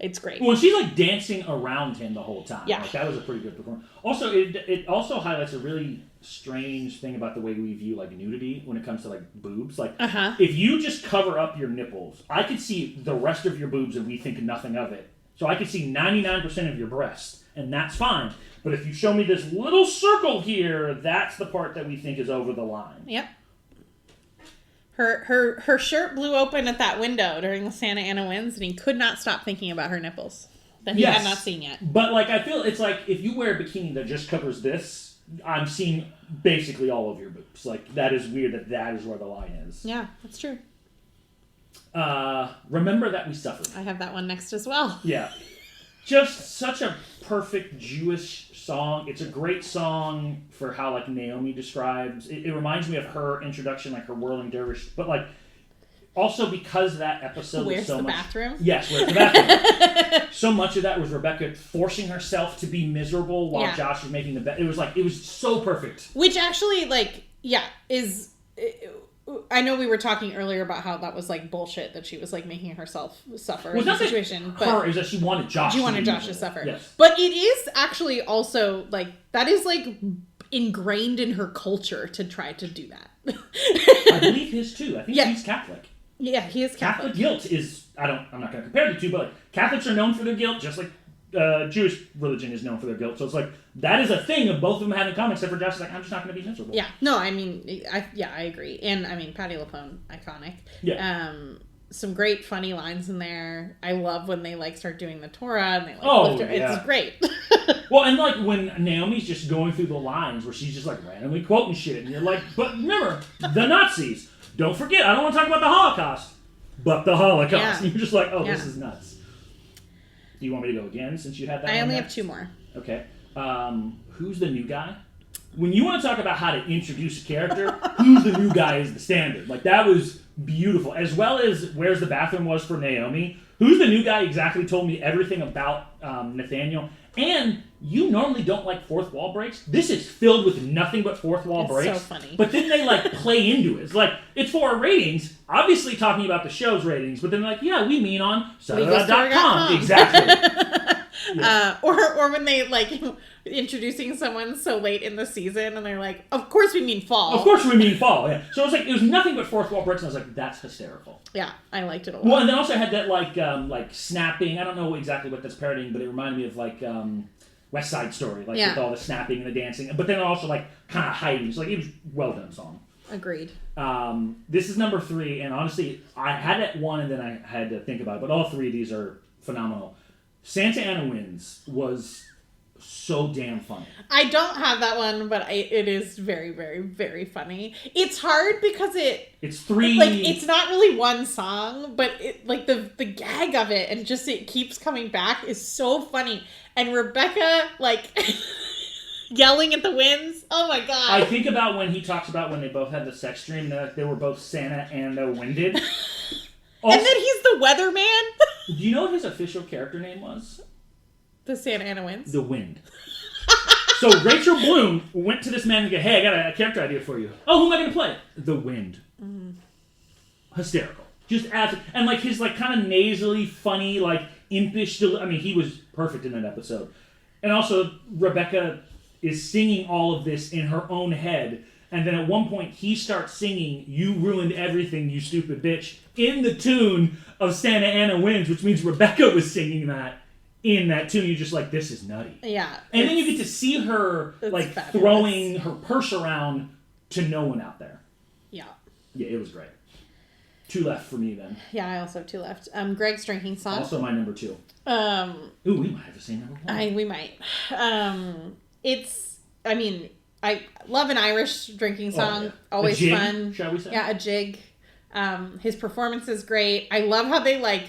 it's great. Well, she's like dancing around him the whole time. Yeah. Like, that was a pretty good performance. Also, it also highlights a really strange thing about the way we view like nudity when it comes to like boobs. Like, if you just cover up your nipples, I could see the rest of your boobs and we think nothing of it. So I could see 99% of your breast, and that's fine. But if you show me this little circle here, that's the part that we think is over the line. Yep. Her shirt blew open at that window during the Santa Ana winds, and he could not stop thinking about her nipples that he had not seen yet. But like, I feel it's like if you wear a bikini that just covers this, I'm seeing basically all of your boobs. Like, that is weird that is where the line is. Yeah, that's true. Remember That We Suffered. I have that one next as well. Yeah. Just such a perfect Jewish song. It's a great song for how, like, Naomi describes. It reminds me of her introduction, like her whirling dervish. But, like, also because that episode was so much... bathroom? Yes, where's the bathroom? So much of that was Rebecca forcing herself to be miserable while Josh was making the bed. It was so perfect. Which actually, like, is... I know we were talking earlier about how that was, like, bullshit, that she was, like, making herself suffer in the situation. But is that she wanted Josh to suffer. Yes. But it is actually also, like, that is, like, ingrained in her culture to try to do that. I believe his, too. I think he's Catholic. Yeah, he is Catholic. Catholic guilt is... I'm not going to compare the two, but, like, Catholics are known for their guilt, just like Jewish religion is known for their guilt. So it's like, that is a thing of both of them having common, except for Josh is like, I'm just not going to be miserable. Yeah. No, I mean, I agree. And, I mean, Patti LuPone, iconic. Yeah. Some great funny lines in there. I love when they, like, start doing the Torah and they, like, lift her. Yeah. It's great. Well, and, like, when Naomi's just going through the lines where she's just, like, randomly quoting shit, and you're like, but remember, the Nazis. Don't forget, I don't want to talk about the Holocaust, but the Holocaust. Yeah. And you're just like, this is nuts. Do you want me to go again since you had that? I only have 2 more. Okay. Who's the new guy? When you want to talk about how to introduce a character, who's the new guy is the standard. Like, that was beautiful. As well as Where's the Bathroom was for Naomi, Who's the new guy exactly told me everything about Nathaniel. And you normally don't like fourth wall breaks. This is filled with nothing but fourth wall breaks. It's so funny. But then they like play into it. It's like, it's for our ratings, obviously talking about the show's ratings, but then like, yeah, we mean on CW.com. Exactly. Yeah. Or when they like introducing someone so late in the season and they're like, of course we mean fall. Of course we mean fall, yeah. So it was nothing but fourth wall breaks, and I was like, that's hysterical. Yeah, I liked it a lot. Well, and then also I had that like snapping, I don't know exactly what that's parodying, but it reminded me of like West Side Story, like with all the snapping and the dancing, but then also like kind of hiding. So like it was well done song. Agreed. This is number 3, and honestly, I had it 1 and then I had to think about it, but all 3 of these are phenomenal. Santa Ana Wins was so damn funny. I don't have that one, but it is very, very, very funny. It's hard because it's 3... Like, it's not really one song, but it like the gag of it and just it keeps coming back is so funny. And Rebecca, like... yelling at the winds. Oh my god. I think about when he talks about when they both had the sex dream, that they were both Santa and winded. Also, and then he's the weatherman. Do you know what his official character name was? The Santa Ana Winds. The Wind. So Rachel Bloom went to this man and go, hey, I got a character idea for you. Oh, who am I going to play? The Wind. Mm. Hysterical. Just and like his like kind of nasally, funny, like impish. I mean, he was perfect in that episode. And also Rebecca is singing all of this in her own head. And then at one point, he starts singing, "You ruined everything, you stupid bitch," in the tune of Santa Ana Winds, which means Rebecca was singing that in that tune. You're just like, this is nutty. Yeah. And then you get to see her, like, fabulous. Throwing her purse around to no one out there. Yeah. Yeah, it was great. 2 left for me, then. Yeah, I also have 2 left. Greg's drinking song. Also my number 2. Ooh, we might have the same number 1. We might. I love an Irish drinking song. Oh, yeah. Always jig, fun. Shall we say? Yeah, a jig. His performance is great. I love how they like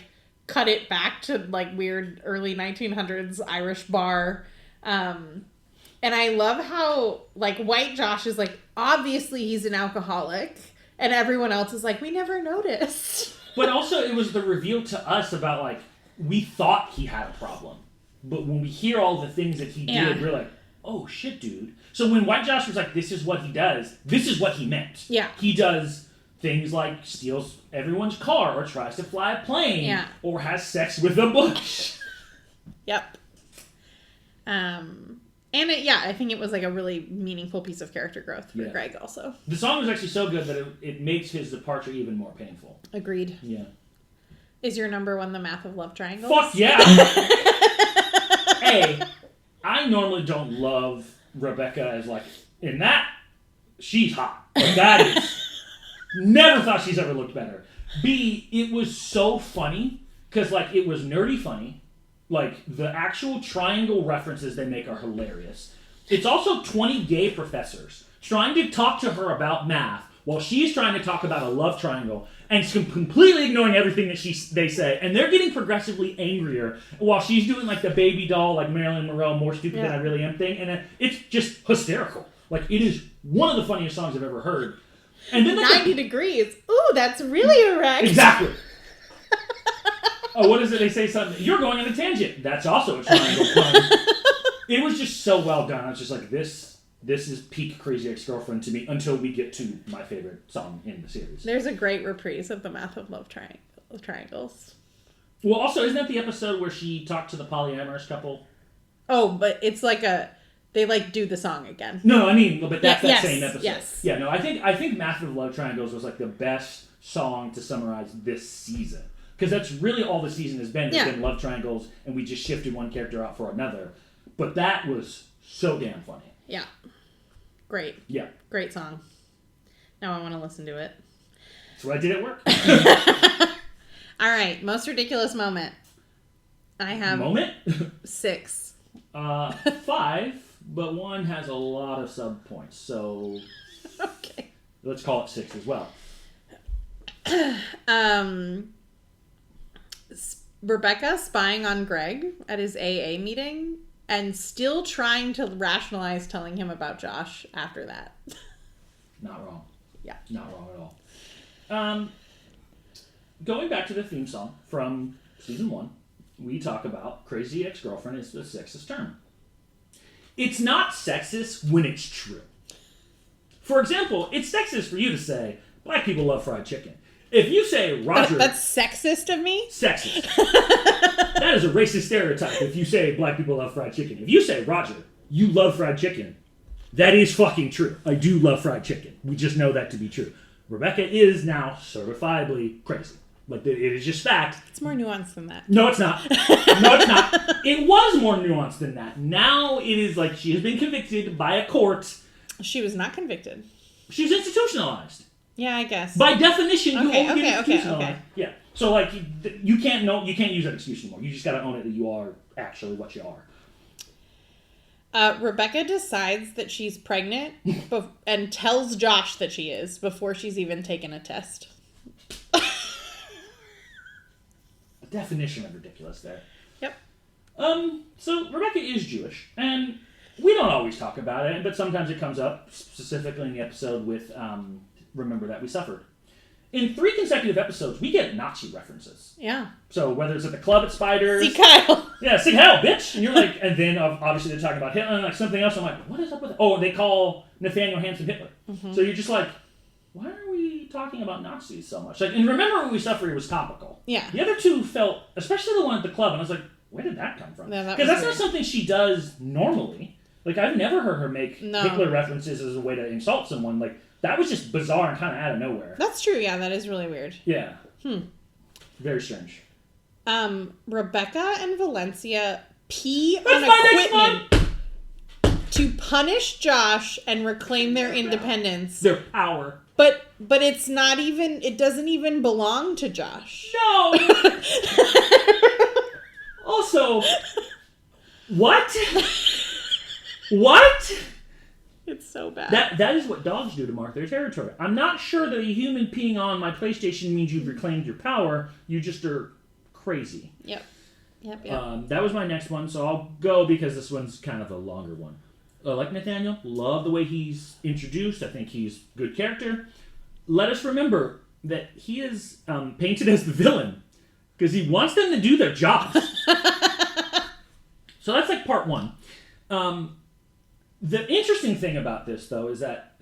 cut it back to like weird early 1900s Irish bar. And I love how like White Josh is like, obviously he's an alcoholic, and everyone else is like, we never noticed. But also it was the reveal to us about like, we thought he had a problem. But when we hear all the things that he did, we're like, oh shit, dude. So when White Josh was like, this is what he does, this is what he meant. Yeah. He does things like steals everyone's car or tries to fly a plane or has sex with a bush. Yep. I think it was like a really meaningful piece of character growth for Greg also. The song was actually so good that it makes his departure even more painful. Agreed. Yeah. Is your number 1 the Math of Love Triangle? Fuck yeah! Hey, I normally don't love Rebecca as like, in that, she's hot. Like that is, never thought she's ever looked better. B, it was so funny, because like it was nerdy funny. Like the actual triangle references they make are hilarious. It's also 20 gay professors trying to talk to her about math while she's trying to talk about a love triangle and completely ignoring everything that they say. And they're getting progressively angrier while she's doing like the baby doll, like Marilyn Monroe, more stupid than I really am thing. And it's just hysterical. Like it is one of the funniest songs I've ever heard. And then 90 degrees. Ooh, that's really erect. Exactly. Oh, what is it? They say something. You're going on a tangent. That's also a triangle pun. It was just so well done. I was just like, this is peak Crazy Ex-Girlfriend to me until we get to my favorite song in the series. There's a great reprise of the Math of Love Triangles. Well, also, isn't that the episode where she talked to the polyamorous couple? Oh, but it's like they like do the song again. No, I mean, but that's that same episode. Yes. Yeah, no, I think Math of Love Triangles was like the best song to summarize this season. Because that's really all the season has been. It's been love triangles, and we just shifted one character out for another. But that was so damn funny. Yeah. Great. Yeah. Great song. Now I want to listen to it. That's what I did at work. All right. Most ridiculous moment. I have... Moment? 6. 5, but 1 has a lot of sub-points. So... Okay. Let's call it 6 as well. Rebecca spying on Greg at his AA meeting and still trying to rationalize telling him about Josh after that. Not wrong. Yeah. Not wrong at all. Going back to the theme song from season 1, we talk about crazy ex-girlfriend is a sexist term. It's not sexist when it's true. For example, it's sexist for you to say, black people love fried chicken. If you say, Roger... That's sexist of me? Sexist. That is a racist stereotype if you say black people love fried chicken. If you say, Roger, you love fried chicken, that is fucking true. I do love fried chicken. We just know that to be true. Rebecca is now certifiably crazy. Like, it is just fact. It's more nuanced than that. No, it's not. No, it's not. It was more nuanced than that. Now it is like she has been convicted by a court. She was not convicted. She was institutionalized. Yeah, I guess. By definition, you only get institutionalized. Okay. Yeah. So, like, you can't use that excuse anymore. You just got to own it that you are actually what you are. Rebecca decides that she's pregnant and tells Josh that she is before she's even taken a test. Definition of ridiculous there. Yep. So Rebecca is Jewish, and we don't always talk about it, but sometimes it comes up, specifically in the episode with Remember That We Suffered. In 3 consecutive episodes, we get Nazi references. Yeah. So whether it's at the club at Spiders... See Kyle! Yeah, Sig Heil, bitch! And you're like... And then, obviously, they're talking about Hitler and like something else. I'm like, what is up with it? Oh, they call Nathaniel Hansen Hitler. Mm-hmm. So you're just like... Why are we talking about Nazis so much? Like, and Remember When We Suffered, it was topical. Yeah. The other 2 felt, especially the one at the club, and I was like, where did that come from? Because that's not something she does normally. Like, I've never heard her make Hitler references as a way to insult someone. Like, that was just bizarre and kind of out of nowhere. That's true, yeah, that is really weird. Yeah. Very strange. Rebecca and Valencia pee on equipment to punish Josh and reclaim their independence. Their power. But it's not even, it doesn't even belong to Josh. No! Also, what? What? It's so bad. That is what dogs do to mark their territory. I'm not sure that a human peeing on my PlayStation means you've reclaimed your power. You just are crazy. Yep. That was my next one, so I'll go because this one's kind of a longer one. Like Nathaniel, love the way he's introduced. I think he's a good character. Let us remember that he is painted as the villain because he wants them to do their jobs. So that's like part 1. The interesting thing about this, though, is that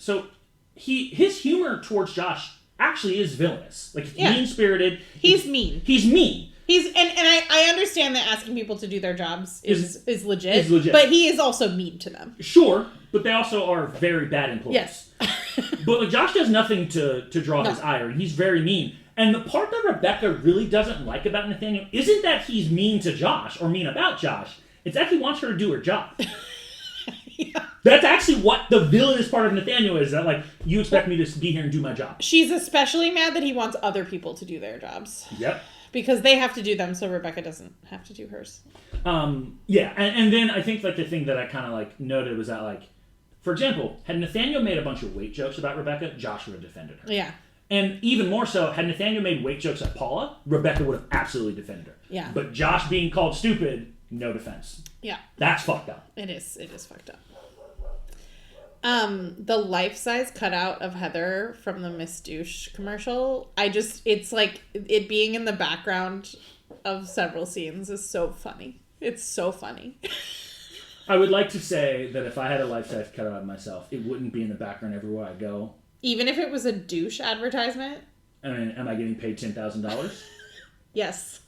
his humor towards Josh actually is villainous. Like, mean-spirited. He's mean. He's mean. And I understand that asking people to do their jobs is legit. Is legit. But he is also mean to them. Sure, but they also are very bad employees. Yes. But like, Josh does nothing to draw his ire, and he's very mean. And the part that Rebecca really doesn't like about Nathaniel isn't that he's mean to Josh or mean about Josh. It's that he wants her to do her job. Yeah. That's actually what the villainous part of Nathaniel is. That, like, you expect me to be here and do my job. She's especially mad that he wants other people to do their jobs. Yep. Because they have to do them, so Rebecca doesn't have to do hers. Yeah, and then I think, like, the thing that I kind of, like, noted was that, like, for example, had Nathaniel made a bunch of weight jokes about Rebecca, Josh would have defended her. Yeah. And even more so, had Nathaniel made weight jokes at Paula, Rebecca would have absolutely defended her. Yeah. But Josh being called stupid, no defense. Yeah. That's fucked up. It is fucked up. The life-size cutout of Heather from the Miss Douche commercial, it's like, it being in the background of several scenes is so funny. It's so funny. I would like to say that if I had a life-size cutout of myself, it wouldn't be in the background everywhere I go. Even if it was a douche advertisement? I mean, am I getting paid $10,000? Yes.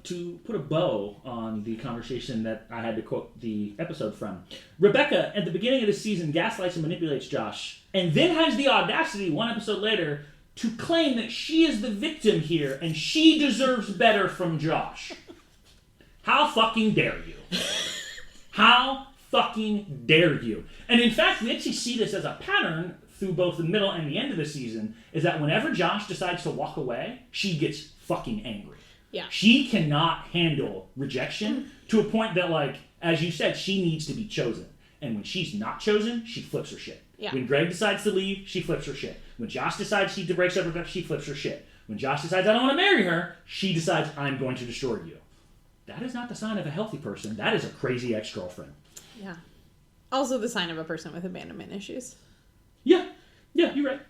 To put a bow on the conversation that I had to quote the episode from, Rebecca, at the beginning of the season, gaslights and manipulates Josh, and then has the audacity, one episode later, to claim that she is the victim here, and she deserves better from Josh. How fucking dare you? How fucking dare you? And in fact, we actually see this as a pattern through both the middle and the end of the season, is that whenever Josh decides to walk away, she gets fucking angry. Yeah. She cannot handle rejection to a point that, like, as you said, she needs to be chosen. And when she's not chosen, she flips her shit. Yeah. When Greg decides to leave, she flips her shit. When Josh decides she breaks up with her, she flips her shit. When Josh decides, I don't want to marry her, she decides, I'm going to destroy you. That is not the sign of a healthy person. That is a crazy ex-girlfriend. Yeah. Also the sign of a person with abandonment issues. Yeah. Yeah, you're right.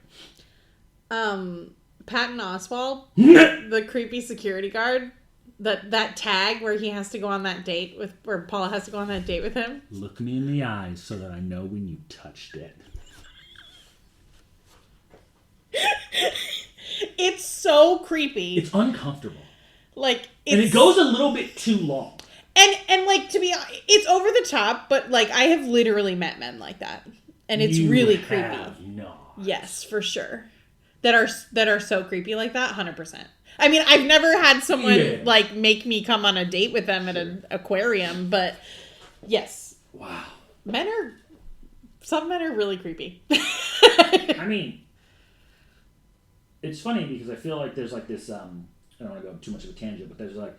Patton Oswalt, the creepy security guard, that tag where he has to go on that date with, where Paula has to go on that date with him. Look me in the eyes so that I know when you touched it. It's so creepy. It's uncomfortable. Like, and it goes a little bit too long. And like, to be honest, it's over the top, but like, I have literally met men like that, and it's really creepy. Not. Yes, for sure. That are so creepy like that, 100%. I mean, I've never had someone like make me come on a date with them at an aquarium, but yes. Wow. Some men are really creepy. I mean, it's funny because I feel like there's like this, I don't want to go too much of a tangent, but there's like,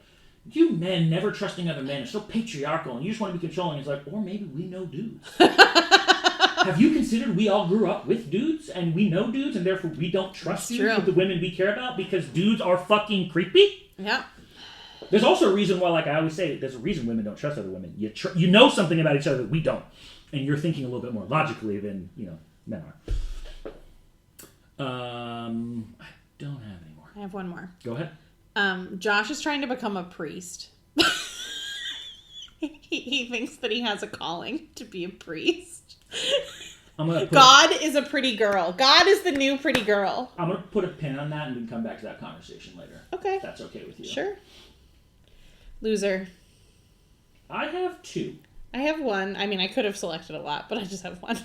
you men never trusting other men are so patriarchal and you just want to be controlling. It's like, or maybe we know dudes. Have you considered we all grew up with dudes and we know dudes and therefore we don't trust dudes with the women we care about because dudes are fucking creepy? Yeah. There's also a reason why, like I always say, there's a reason women don't trust other women. You know something about each other that we don't. And you're thinking a little bit more logically than, men are. I don't have any more. I have one more. Go ahead. Josh is trying to become a priest. He thinks that he has a calling to be a priest. God is a pretty girl. God is the new pretty girl. I'm going to put a pin on that and we can come back to that conversation later. Okay. If that's okay with you. Sure. Loser. I have 2. I have 1. I mean, I could have selected a lot, but I just have 1.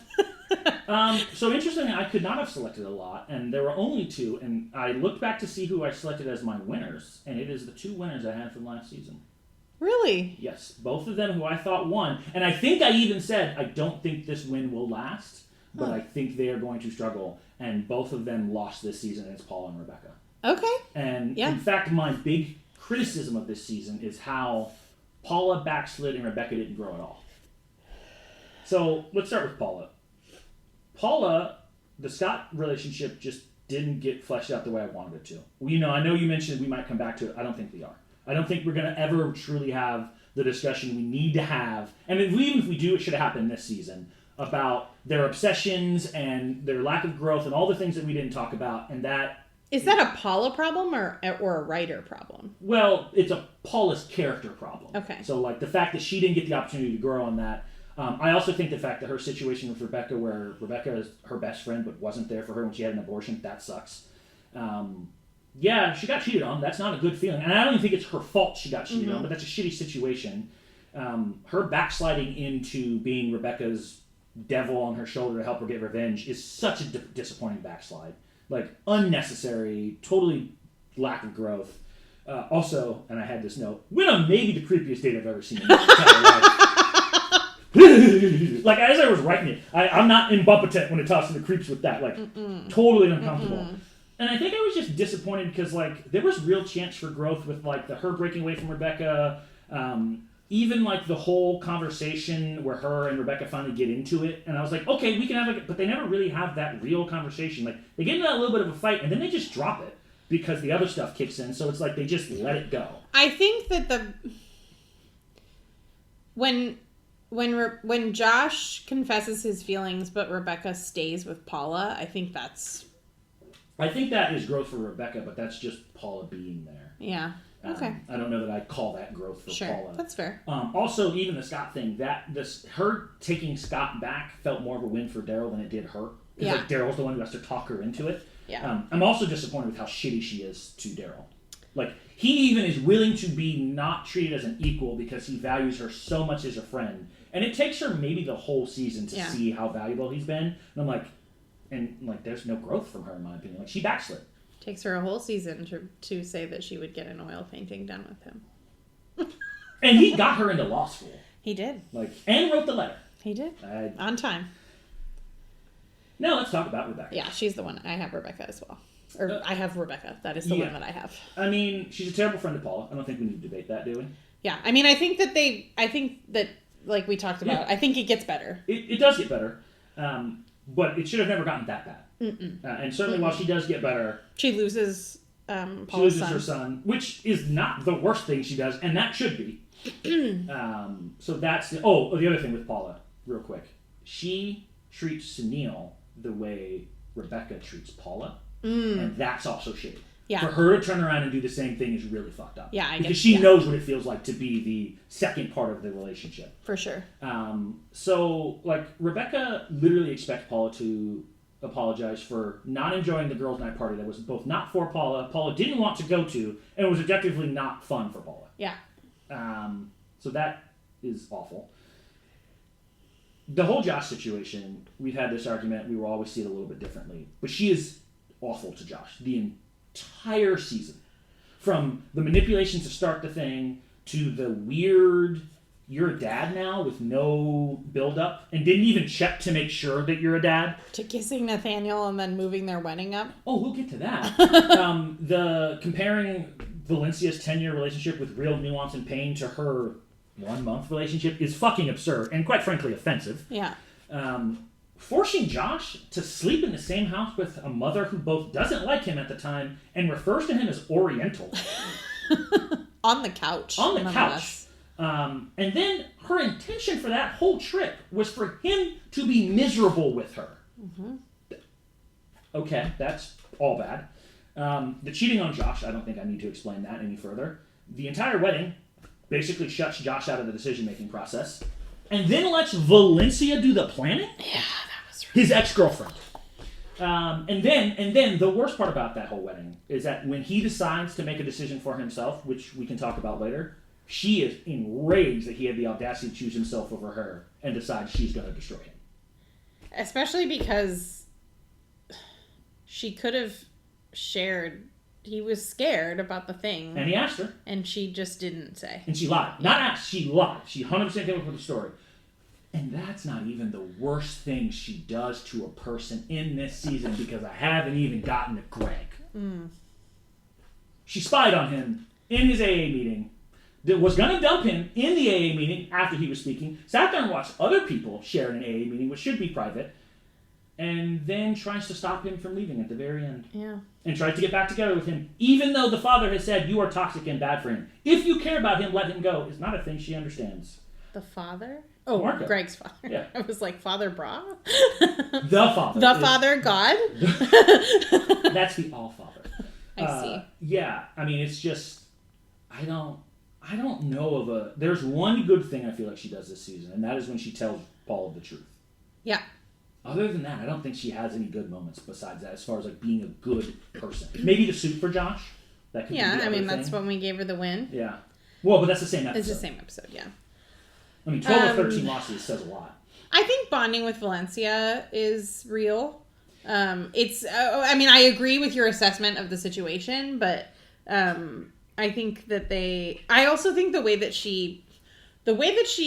So interestingly, I could not have selected a lot, and there were only 2, and I looked back to see who I selected as my winners, and it is the 2 winners I had from last season. Really? Yes, both of them who I thought won, and I think I even said, I don't think this win will last, but I think they are going to struggle, and both of them lost this season, and it's Paula and Rebecca. Okay. And in fact, my big criticism of this season is how Paula backslid and Rebecca didn't grow at all. So, let's start with Paula. Paula, the Scott relationship just didn't get fleshed out the way I wanted it to. I know you mentioned we might come back to it. I don't think we are. I don't think we're going to ever truly have the discussion we need to have. And even if we do, it should have happened this season, about their obsessions and their lack of growth and all the things that we didn't talk about. And that... Is that a Paula problem or a writer problem? Well, it's a Paula's character problem. Okay. So, like, the fact that she didn't get the opportunity to grow on that. I also think the fact that her situation with Rebecca, where Rebecca is her best friend but wasn't there for her when she had an abortion, that sucks. Yeah, she got cheated on. That's not a good feeling. And I don't even think it's her fault she got cheated on, but that's a shitty situation. Her backsliding into being Rebecca's devil on her shoulder to help her get revenge is such a disappointing backslide. Like, unnecessary, totally lack of growth. Also, and I had this note, went on maybe the creepiest date I've ever seen in my entire life. Like, as I was writing it, I'm not imbumpatent when it talks to the creeps with that. Like, totally uncomfortable. And I think I was just disappointed because, like, there was real chance for growth with, like, her breaking away from Rebecca. Even, like, the whole conversation where her and Rebecca finally get into it. And I was like, okay, we can have it. But they never really have that real conversation. Like, they get into that little bit of a fight, and then they just drop it because the other stuff kicks in. So it's like they just let it go. I think that when Josh confesses his feelings, but Rebecca stays with Paula, I think that is growth for Rebecca, but that's just Paula being there. Yeah. Okay. I don't know that I'd call that growth for Paula. That's fair. Also, even the Scott thing, her taking Scott back felt more of a win for Daryl than it did her. Because like, Daryl's the one who has to talk her into it. Yeah. I'm also disappointed with how shitty she is to Daryl. Like, he even is willing to be not treated as an equal because he values her so much as a friend. And it takes her maybe the whole season to see how valuable he's been. And I'm like, there's no growth from her, in my opinion. Like, she backslid. Takes her a whole season to say that she would get an oil painting done with him. And he got her into law school. He did. And wrote the letter. He did. On time. Now let's talk about Rebecca. Yeah, she's the one. I have Rebecca as well. Or I have Rebecca. That is the one that I have. I mean, she's a terrible friend to Paula. I don't think we need to debate that, do we? Yeah. I mean, I think that like we talked about, I think it gets better. It does get better. But it should have never gotten that bad. And certainly while she does get better... She loses Paula's her son. Which is not the worst thing she does, and that should be. So that's... the other thing with Paula, real quick. She treats Sunil the way Rebecca treats Paula. And that's also shitty. Yeah. For her to turn around and do the same thing is really fucked up. Yeah, because she knows what it feels like to be the second part of the relationship. For sure. So, like, Rebecca literally expects Paula to apologize for not enjoying the girls' night party that was both not for Paula didn't want to go to, and it was objectively not fun for Paula. Yeah. So that is awful. The whole Josh situation, we've had this argument, we will always see it a little bit differently, but she is awful to Josh the entire season. From the manipulation to start the thing, to the weird, you're a dad now with no build-up, and didn't even check to make sure that you're a dad. To kissing Nathaniel and then moving their wedding up. Oh, we'll get to that. The comparing Valencia's 10-year relationship with real nuance and pain to her 1-month relationship is fucking absurd, and quite frankly offensive. Yeah. Forcing Josh to sleep in the same house with a mother who both doesn't like him at the time and refers to him as Oriental. On the couch. On the couch. And then her intention for that whole trip was for him to be miserable with her. Mm-hmm. Okay, that's all bad. The cheating on Josh, I don't think I need to explain that any further. The entire wedding basically shuts Josh out of the decision-making process. And then lets Valencia do the planning? Yeah, that was really his ex-girlfriend. And then the worst part about that whole wedding is that when he decides to make a decision for himself, which we can talk about later, she is enraged that he had the audacity to choose himself over her and decides she's going to destroy him. Especially because she could have shared. He was scared about the thing. And he asked her. And she just didn't say. And she lied. Not asked, she lied. She 100% came up with the story. And that's not even the worst thing she does to a person in this season, because I haven't even gotten to Greg. She spied on him in his AA meeting, that was going to dump him in the AA meeting after he was speaking, sat there and watched other people share an AA meeting, which should be private, and then tries to stop him from leaving at the very end. Yeah. And tries to get back together with him, even though the father has said, you are toxic and bad for him. If you care about him, let him go, is not a thing she understands. The father? Oh, Marco. Greg's father. Yeah. I was like, Father Bra? The father. The father, God? That's the all-father. I see. Yeah, I mean, it's just, I don't know of a... There's one good thing I feel like she does this season, and that is when she tells Paul the truth. Yeah. Other than that, I don't think she has any good moments besides that, as far as like being a good person. Maybe the suit for Josh. That could be the other that's thing. when we gave her the win. Yeah. Well, but that's the same episode. It's the same episode, yeah. I mean, 12 or 13 losses says a lot. I think bonding with Valencia is real. I mean, I agree with your assessment of the situation, but I think that I also think the way that she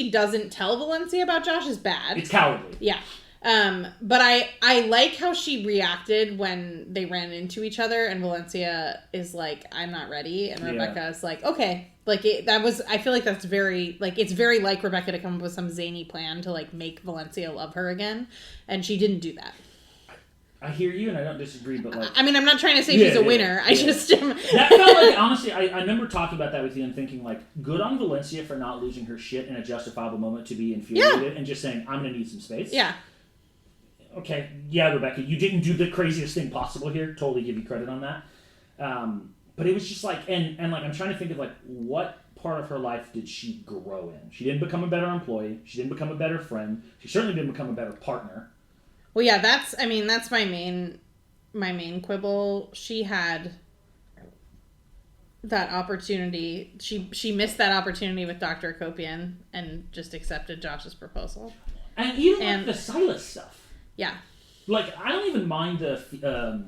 doesn't tell Valencia about Josh is bad. It's cowardly. Yeah. But I like how she reacted when they ran into each other, and Valencia is like, I'm not ready, and Rebecca is like, okay. Like, I feel like that's very, like, it's very like Rebecca to come up with some zany plan to, like, make Valencia love her again, and she didn't do that. I hear you, and I don't disagree, but, like... I mean, I'm not trying to say she's a winner. I just... That felt like, honestly, I remember talking about that with you and thinking, like, good on Valencia for not losing her shit in a justifiable moment to be infuriated and just saying, I'm going to need some space. Yeah. Okay, yeah, Rebecca, you didn't do the craziest thing possible here. Totally give you credit on that. But it was just like, and like, I'm trying to think of like, what part of her life did she grow in? She didn't become a better employee. She didn't become a better friend. She certainly didn't become a better partner. Well, yeah, that's my main quibble. She had that opportunity. She missed that opportunity with Dr. Akopian and just accepted Josh's proposal. And even like the Silas stuff. Yeah. Like, I don't even mind the,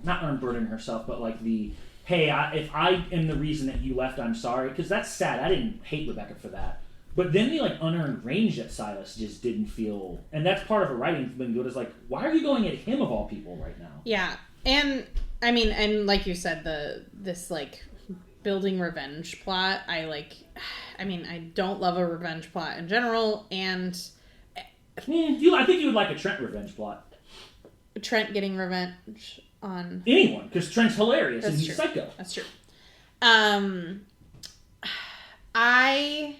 not unburdening herself, but like the, hey, if I am the reason that you left, I'm sorry. Because that's sad. I didn't hate Rebecca for that. But then the like unearned range that Silas just didn't feel, and that's part of her writing been good, is like, why are you going at him of all people right now? Yeah. And I mean, and like you said, this like building revenge plot, I don't love a revenge plot in general, and I think you would like a Trent revenge plot. Trent getting revenge on anyone, because Trent's hilarious and he's true. psycho. That's true. I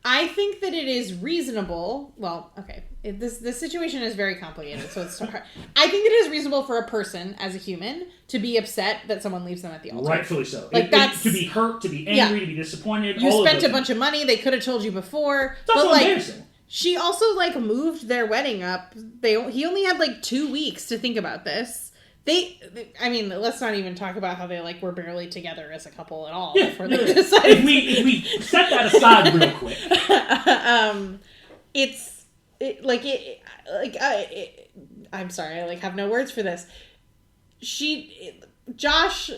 I think that it is reasonable. Well, okay, this situation is very complicated, so it's hard. I think that it is reasonable for a person as a human to be upset that someone leaves them at the altar. Rightfully so. Like that's to be hurt, to be angry, to be disappointed. You spent a bunch of money. They could have told you before. It's also embarrassing. She also moved their wedding up. He only had 2 weeks to think about this. Let's not even talk about how they were barely together as a couple at all before they decided. If we set that aside real quick, I'm sorry, I have no words for this. Josh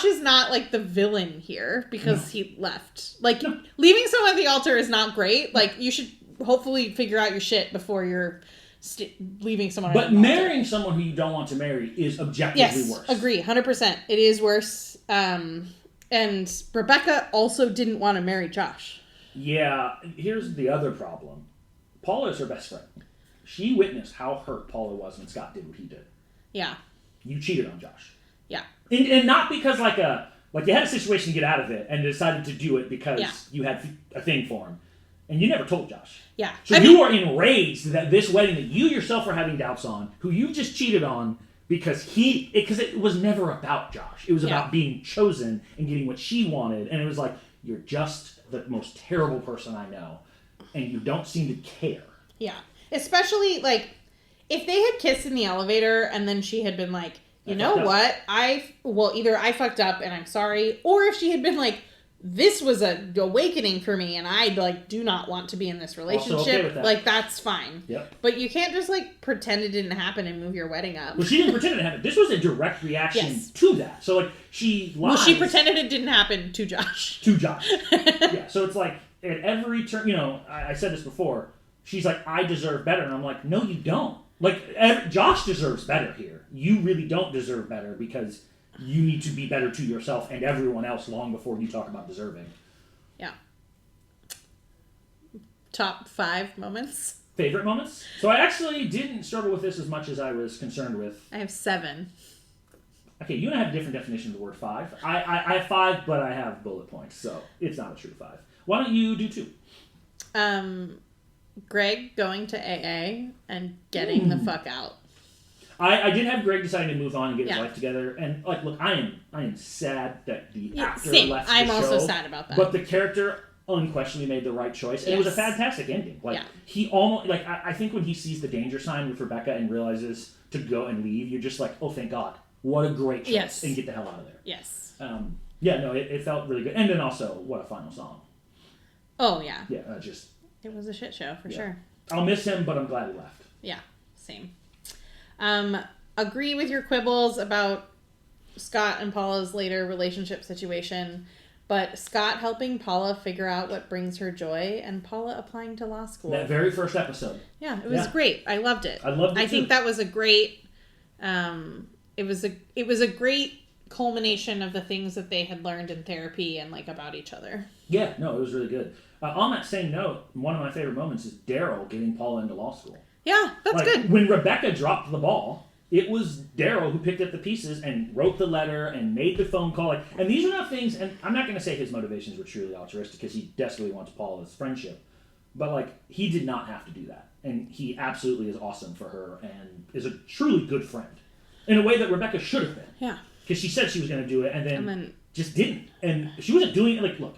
is not the villain here because he left. Leaving someone at the altar is not great. You should hopefully figure out your shit before you're leaving someone. But marrying someone who you don't want to marry is objectively worse. Agree, 100%. It is worse. And Rebecca also didn't want to marry Josh. Yeah, here's the other problem. Paula is her best friend. She witnessed how hurt Paula was when Scott did what he did. Yeah. You cheated on Josh. Yeah. And not because you had a situation to get out of it and decided to do it because you had a thing for him. And you never told Josh. Yeah. So you are enraged that this wedding that you yourself are having doubts on, who you just cheated on because it was never about Josh. It was about being chosen and getting what she wanted. And it was you're just the most terrible person I know. And you don't seem to care. Yeah. Especially, if they had kissed in the elevator and then she had been you know what? Either I fucked up and I'm sorry, or if she had been this was an awakening for me and I do not want to be in this relationship. Also okay with that. That's fine. Yep. But you can't just pretend it didn't happen and move your wedding up. Well, she didn't pretend it didn't happen. This was a direct reaction to that. So she lies. Well, she pretended it didn't happen to Josh. Yeah. So it's at every turn, I said this before. She's I deserve better, and I'm no, you don't. Josh deserves better here. You really don't deserve better because you need to be better to yourself and everyone else long before you talk about deserving. Yeah. Top 5 moments? Favorite moments? So I actually didn't struggle with this as much as I was concerned with. I have 7. Okay, you and I have a different definition of the word 5. I have 5, but I have bullet points, so it's not a true 5. Why don't you do 2? Greg going to AA and getting the fuck out. I did have Greg deciding to move on and get his life together, and look, I am sad that the actor left the show. I'm also sad about that. But the character unquestionably made the right choice, and it was a fantastic ending. He almost I think when he sees the danger sign with Rebecca and realizes to go and leave, you're just oh thank God, what a great choice, and get the hell out of there. Yes. It felt really good, and then also what a final song. Oh yeah. Yeah, it was a shit show for sure. I'll miss him, but I'm glad he left. Yeah, same. Agree with your quibbles about Scott and Paula's later relationship situation, but Scott helping Paula figure out what brings her joy and Paula applying to law school. That very first episode. Yeah, it was great. I loved it. I loved it I think that was a great, it was a great culmination of the things that they had learned in therapy and about each other. Yeah, no, it was really good. On that same note, one of my favorite moments is Daryl getting Paula into law school. Yeah, that's good. When Rebecca dropped the ball, it was Daryl who picked up the pieces and wrote the letter and made the phone call. And these are not things, and I'm not going to say his motivations were truly altruistic because he desperately wants Paula's friendship. But he did not have to do that. And he absolutely is awesome for her and is a truly good friend. In a way that Rebecca should have been. Yeah. Because she said she was going to do it and then just didn't. And she wasn't doing it. Look,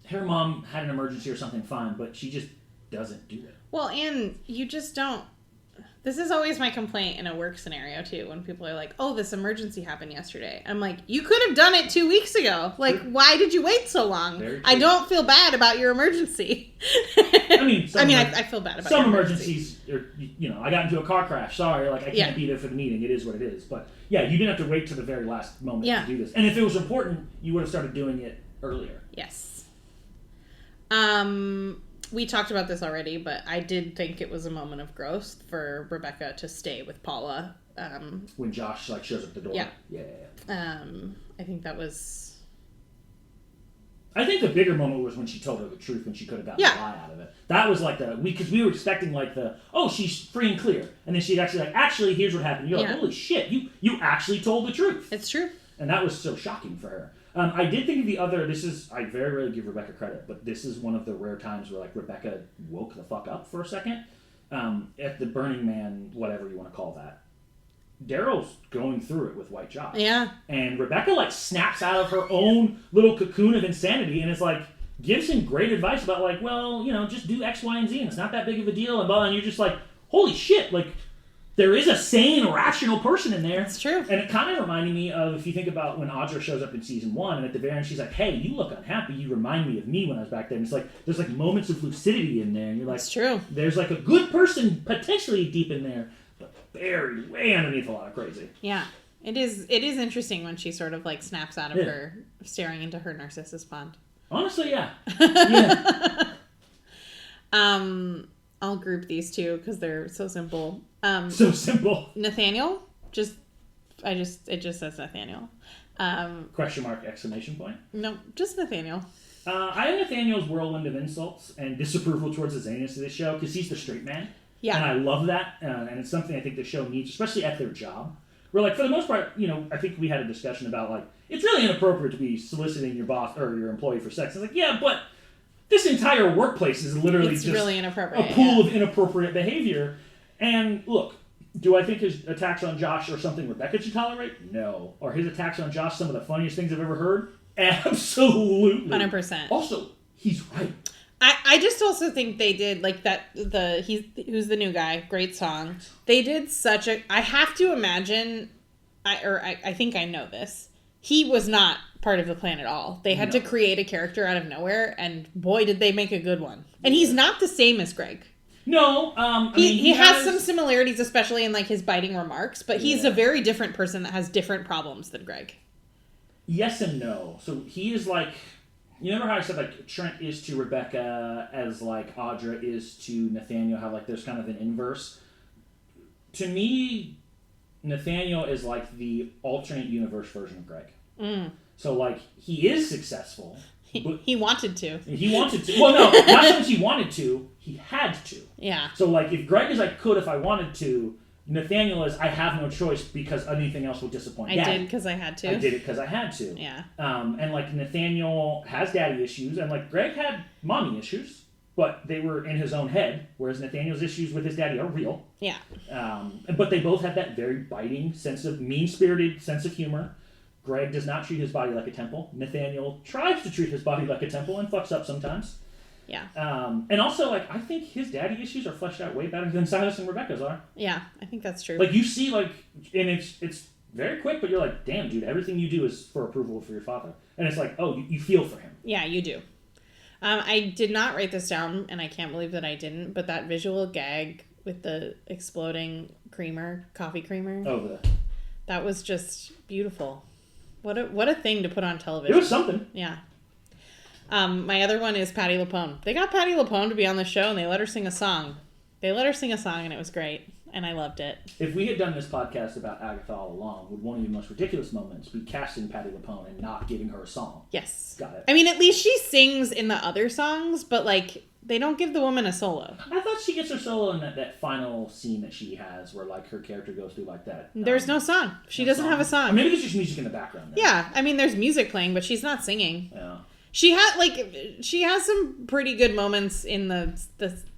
her mom had an emergency or something, fine, but she just doesn't do it. Well, and you just don't. This is always my complaint in a work scenario, too, when people are oh, this emergency happened yesterday. I'm you could have done it 2 weeks ago. Why did you wait so long? I don't feel bad about your emergency. I feel bad about some emergencies. I got into a car crash. Sorry, I can't be there for the meeting. It is what it is. But, yeah, you didn't have to wait to the very last moment to do this. And if it was important, you would have started doing it earlier. Yes. We talked about this already, but I did think it was a moment of growth for Rebecca to stay with Paula. When Josh shows up at the door. Yeah. I think that was. I think the bigger moment was when she told her the truth when she could have gotten a lie out of it. That was because we were expecting she's free and clear, and then she'd actually here's what happened. You're holy shit, you actually told the truth. It's true. And that was so shocking for her. I did think of the other. I very rarely give Rebecca credit, but this is one of the rare times where like Rebecca woke the fuck up for a second. At the Burning Man, whatever you want to call that. Daryl's going through it with White Josh. Yeah. And Rebecca like snaps out of her own little cocoon of insanity and is like, gives him great advice about like, well, just do X, Y, and Z and it's not that big of a deal. And you're just like, holy shit, like, there is a sane, rational person in there. It's true. And it kind of reminded me of, if you think about when Audra shows up in season 1, and at the very end she's like, hey, you look unhappy. You remind me of me when I was back there. And it's like, there's like moments of lucidity in there. And you're like, it's true. There's like a good person potentially deep in there, but buried way underneath a lot of crazy. Yeah. It is interesting when she sort of like snaps out of her staring into her Narcissus pond. Honestly, yeah. Yeah. I'll group these two because they're so simple. So simple. Nathaniel, it just says Nathaniel. Question mark, exclamation point? No, just Nathaniel. I have Nathaniel's whirlwind of insults and disapproval towards the zaniness of this show because he's the straight man. Yeah. And I love that. And it's something I think the show needs, especially at their job. Where, like, for the most part, I think we had a discussion about, like, it's really inappropriate to be soliciting your boss or your employee for sex. It's like, yeah, but this entire workplace is literally just really inappropriate, a pool of inappropriate behavior. And look, do I think his attacks on Josh are something Rebecca should tolerate? No. Are his attacks on Josh some of the funniest things I've ever heard? Absolutely. 100%. Also, he's right. I just also think they did, like, that, who's the new guy, great song. They did such a, I have to imagine, I think I know this, he was not part of the plan at all. They had to create a character out of nowhere, and boy, did they make a good one. And he's not the same as Greg. No, he has some similarities, especially in, like, his biting remarks, but he's a very different person that has different problems than Greg. Yes and no. So he is, like, you remember how I said, like, Trent is to Rebecca as, like, Audra is to Nathaniel, how, like, there's kind of an inverse? To me, Nathaniel is, like, the alternate universe version of Greg. Mm. So, like, he is successful. He wanted to. He wanted to. Well, no, not so much he wanted to. He had to. Yeah. So, like, if Greg is, I could if I wanted to, Nathaniel is, I have no choice because anything else would disappoint Daddy. I did because I had to. I did it because I had to. Yeah. And, like, Nathaniel has daddy issues, and, like, Greg had mommy issues, but they were in his own head, whereas Nathaniel's issues with his daddy are real. Yeah. But they both have that very biting mean-spirited sense of humor. Greg does not treat his body like a temple. Nathaniel tries to treat his body like a temple and fucks up sometimes. Yeah. And also, like, I think his daddy issues are fleshed out way better than Silas and Rebecca's are. Yeah, I think that's true. Like, you see, like, and it's very quick, but you're like, damn, dude, everything you do is for approval for your father. And it's like, oh, you feel for him. Yeah, you do. I did not write this down, and I can't believe that I didn't, but that visual gag with the exploding coffee creamer. Oh, that was just beautiful. What a thing to put on television. It was something. Yeah. My other one is Patti LuPone. They got Patti LuPone to be on the show, and they let her sing a song. And it was great, and I loved it. If we had done this podcast about Agatha all along, would one of your most ridiculous moments be casting Patti LuPone and not giving her a song? Yes. Got it. I mean, at least she sings in the other songs, but, like, they don't give the woman a solo. I thought she gets her solo in that final scene that she has where, like, her character goes through, like, that. There's no song. She doesn't have a song. Or maybe there's just music in the background. Then. Yeah. I mean, there's music playing, but she's not singing. Yeah. She has some pretty good moments in the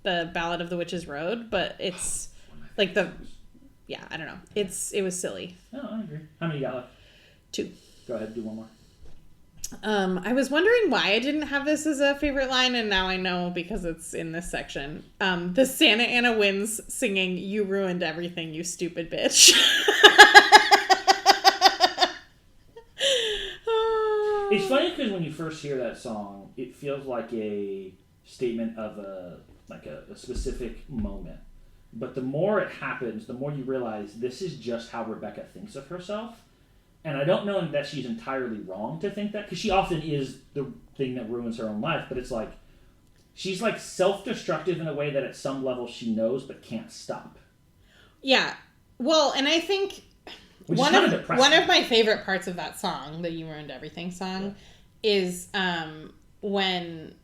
Ballad of the Witch's Road, but it's like I don't know. It was silly. Oh, I agree. How many you got left? 2. Go ahead, do one more. I was wondering why I didn't have this as a favorite line, and now I know because it's in this section. The Santa Ana Winds singing, "You ruined everything, you stupid bitch." It's funny because when you first hear that song, it feels like a statement of a specific moment. But the more it happens, the more you realize this is just how Rebecca thinks of herself. And I don't know that she's entirely wrong to think that, because she often is the thing that ruins her own life. But it's like, she's like self-destructive in a way that at some level she knows but can't stop. Yeah. Well, and I think... One of my favorite parts of that song, the "You Ruined Everything" song, is when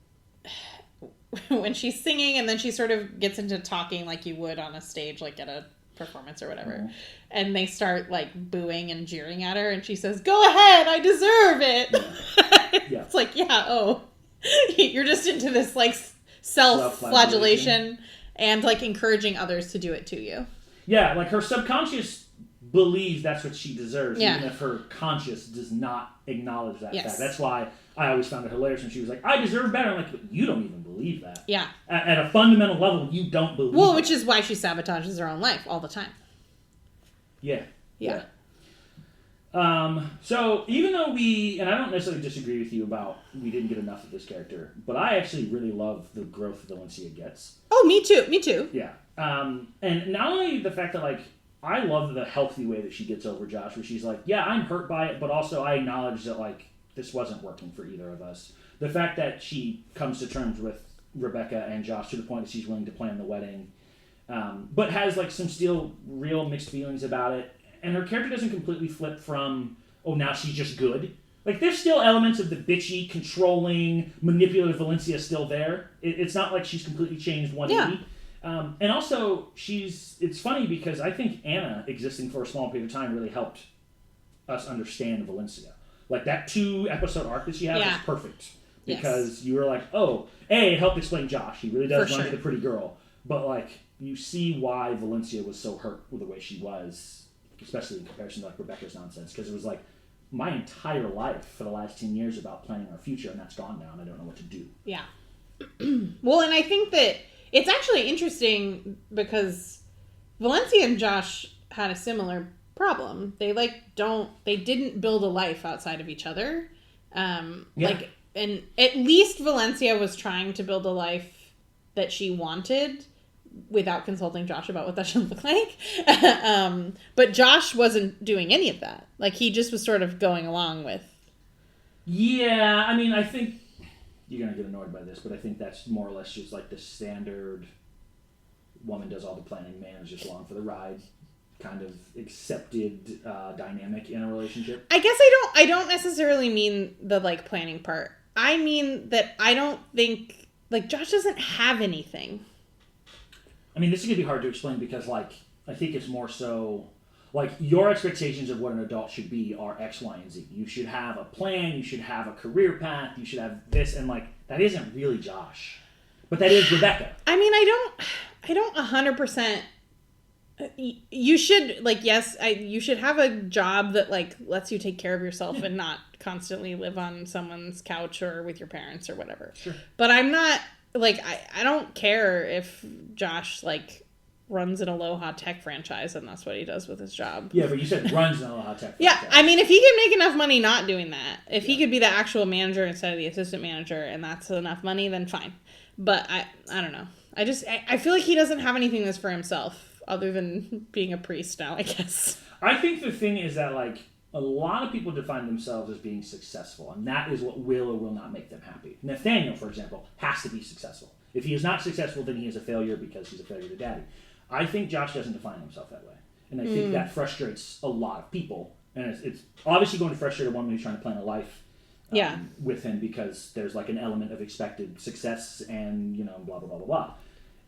she's singing and then she sort of gets into talking like you would on a stage, like at a performance or whatever. And they start like booing and jeering at her, and she says, "Go ahead, I deserve it." Yeah. It's like, you're just into this like self-flagellation and like encouraging others to do it to you. Yeah, like her subconscious believes that's what she deserves, even if her conscious does not acknowledge that fact. That's why I always found it hilarious when she was like, "I deserve better." I'm like, but you don't even believe that. Yeah. At a fundamental level, you don't believe Well, which is why she sabotages her own life all the time. Yeah. Yeah. So even though and I don't necessarily disagree with you about we didn't get enough of this character, but I actually really love the growth Valencia gets. Oh, me too. Yeah. And not only the fact that like, I love the healthy way that she gets over Josh, where she's like, yeah, I'm hurt by it, but also I acknowledge that like, this wasn't working for either of us. The fact that she comes to terms with Rebecca and Josh to the point that she's willing to plan the wedding, but has like some still real mixed feelings about it. And her character doesn't completely flip from, oh, now she's just good. Like, there's still elements of the bitchy, controlling, manipulative Valencia still there. It's not like she's completely changed 180. And also, it's funny because I think Anna existing for a small period of time really helped us understand Valencia. Like, that 2-episode arc that she had was perfect. Because you were like, oh, it helped explain Josh. He really does run to the pretty girl. But, like, you see why Valencia was so hurt with the way she was, especially in comparison to, like, Rebecca's nonsense. Because it was like, my entire life for the last 10 years about planning our future, and that's gone now, and I don't know what to do. Yeah. Well, and I think that it's actually interesting because Valencia and Josh had a similar problem. They didn't build a life outside of each other. Like, and at least Valencia was trying to build a life that she wanted without consulting Josh about what that should look like. But Josh wasn't doing any of that. Like, he just was sort of going along with. Yeah, I mean, I think you're going to get annoyed by this, but I think that's more or less just like the standard woman does all the planning, man is just along for the ride kind of accepted dynamic in a relationship. I guess I don't necessarily mean the like planning part. I mean that I don't think like Josh doesn't have anything. I mean, this is going to be hard to explain because, like, I think it's more so, like, your expectations of what an adult should be are X, Y, and Z. You should have a plan, you should have a career path, you should have this, and, like, that isn't really Josh. But that is Rebecca. I mean, I don't 100%, you should, like, you should have a job that, like, lets you take care of yourself and not constantly live on someone's couch or with your parents or whatever. Sure. But I'm not... Like, I don't care if Josh, like, runs an Aloha Tech franchise and that's what he does with his job. Yeah, but you said runs an Aloha Tech franchise. Yeah, I mean, if he can make enough money not doing that, if he could be the actual manager instead of the assistant manager and that's enough money, then fine. But I don't know. I feel like he doesn't have anything that's for himself other than being a priest now, I guess. I think the thing is that, like, a lot of people define themselves as being successful, and that is what will or will not make them happy. Nathaniel, for example, has to be successful. If he is not successful, then he is a failure because he's a failure to daddy. I think Josh doesn't define himself that way, and I think that frustrates a lot of people. And it's obviously going to frustrate a woman who's trying to plan a life with him because there's like an element of expected success and, you know, blah, blah, blah, blah, blah.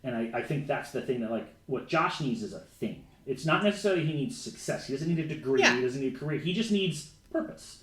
And I think that's the thing that, like, what Josh needs is a thing. It's not necessarily he needs success. He doesn't need a degree. Yeah. He doesn't need a career. He just needs purpose.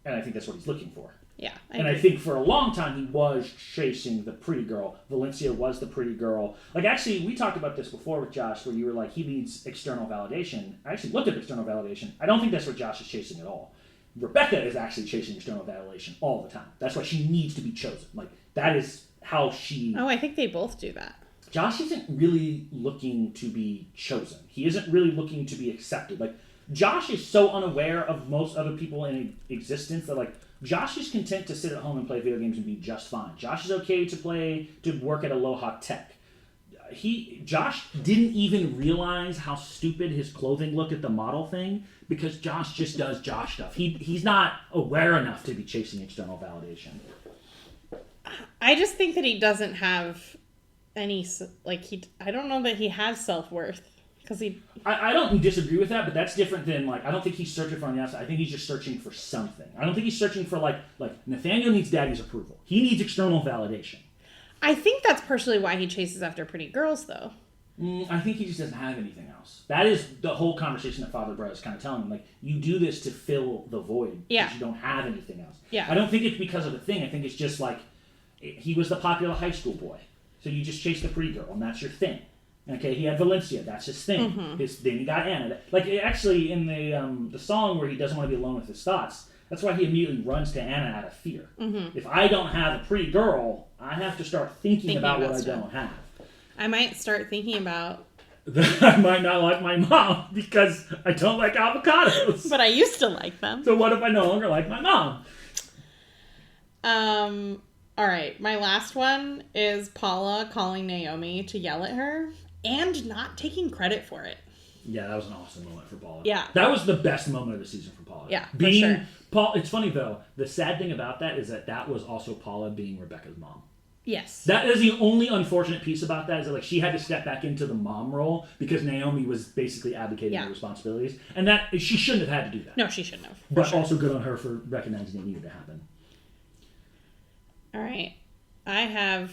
And I think that's what he's looking for. Yeah. I think for a long time he was chasing the pretty girl. Valencia was the pretty girl. Like, actually, we talked about this before with Josh where you were like, he needs external validation. I actually looked at external validation. I don't think that's what Josh is chasing at all. Rebecca is actually chasing external validation all the time. That's why she needs to be chosen. Like, that is how she... Oh, I think they both do that. Josh isn't really looking to be chosen. He isn't really looking to be accepted. Like, Josh is so unaware of most other people in existence that, like, Josh is content to sit at home and play video games and be just fine. Josh is okay to work at Aloha Tech. Josh didn't even realize how stupid his clothing looked at the model thing because Josh just does Josh stuff. He's not aware enough to be chasing external validation. I just think that he doesn't have any, like, I don't know that he has self-worth. I don't disagree with that, but that's different than, like, I don't think he's searching for on the outside. I think he's just searching for something. I don't think he's searching for, like Nathaniel needs daddy's approval. He needs external validation. I think that's partially why he chases after pretty girls, though. I think he just doesn't have anything else. That is the whole conversation that Father Brett is kind of telling him. Like, you do this to fill the void because you don't have anything else. Yeah. I don't think it's because of the thing. I think it's just like, he was the popular high school boy. So you just chase the pretty girl, and that's your thing. Okay, he had Valencia. That's his thing. Mm-hmm. Then he got Anna. Like, actually, in the song where he doesn't want to be alone with his thoughts, that's why he immediately runs to Anna out of fear. Mm-hmm. If I don't have a pretty girl, I have to start thinking about what I don't have. I might start thinking about... I might not like my mom because I don't like avocados. But I used to like them. So what if I no longer like my mom? All right, my last one is Paula calling Naomi to yell at her and not taking credit for it. Yeah, that was an awesome moment for Paula. Yeah. That was the best moment of the season for Paula. Yeah, for sure. Paul, it's funny, though. The sad thing about that is that was also Paula being Rebecca's mom. Yes. That is the only unfortunate piece about that, is that, like, she had to step back into the mom role because Naomi was basically abdicating her responsibilities. And that she shouldn't have had to do that. No, she shouldn't have. But also good on her for recognizing it needed to happen. All right. I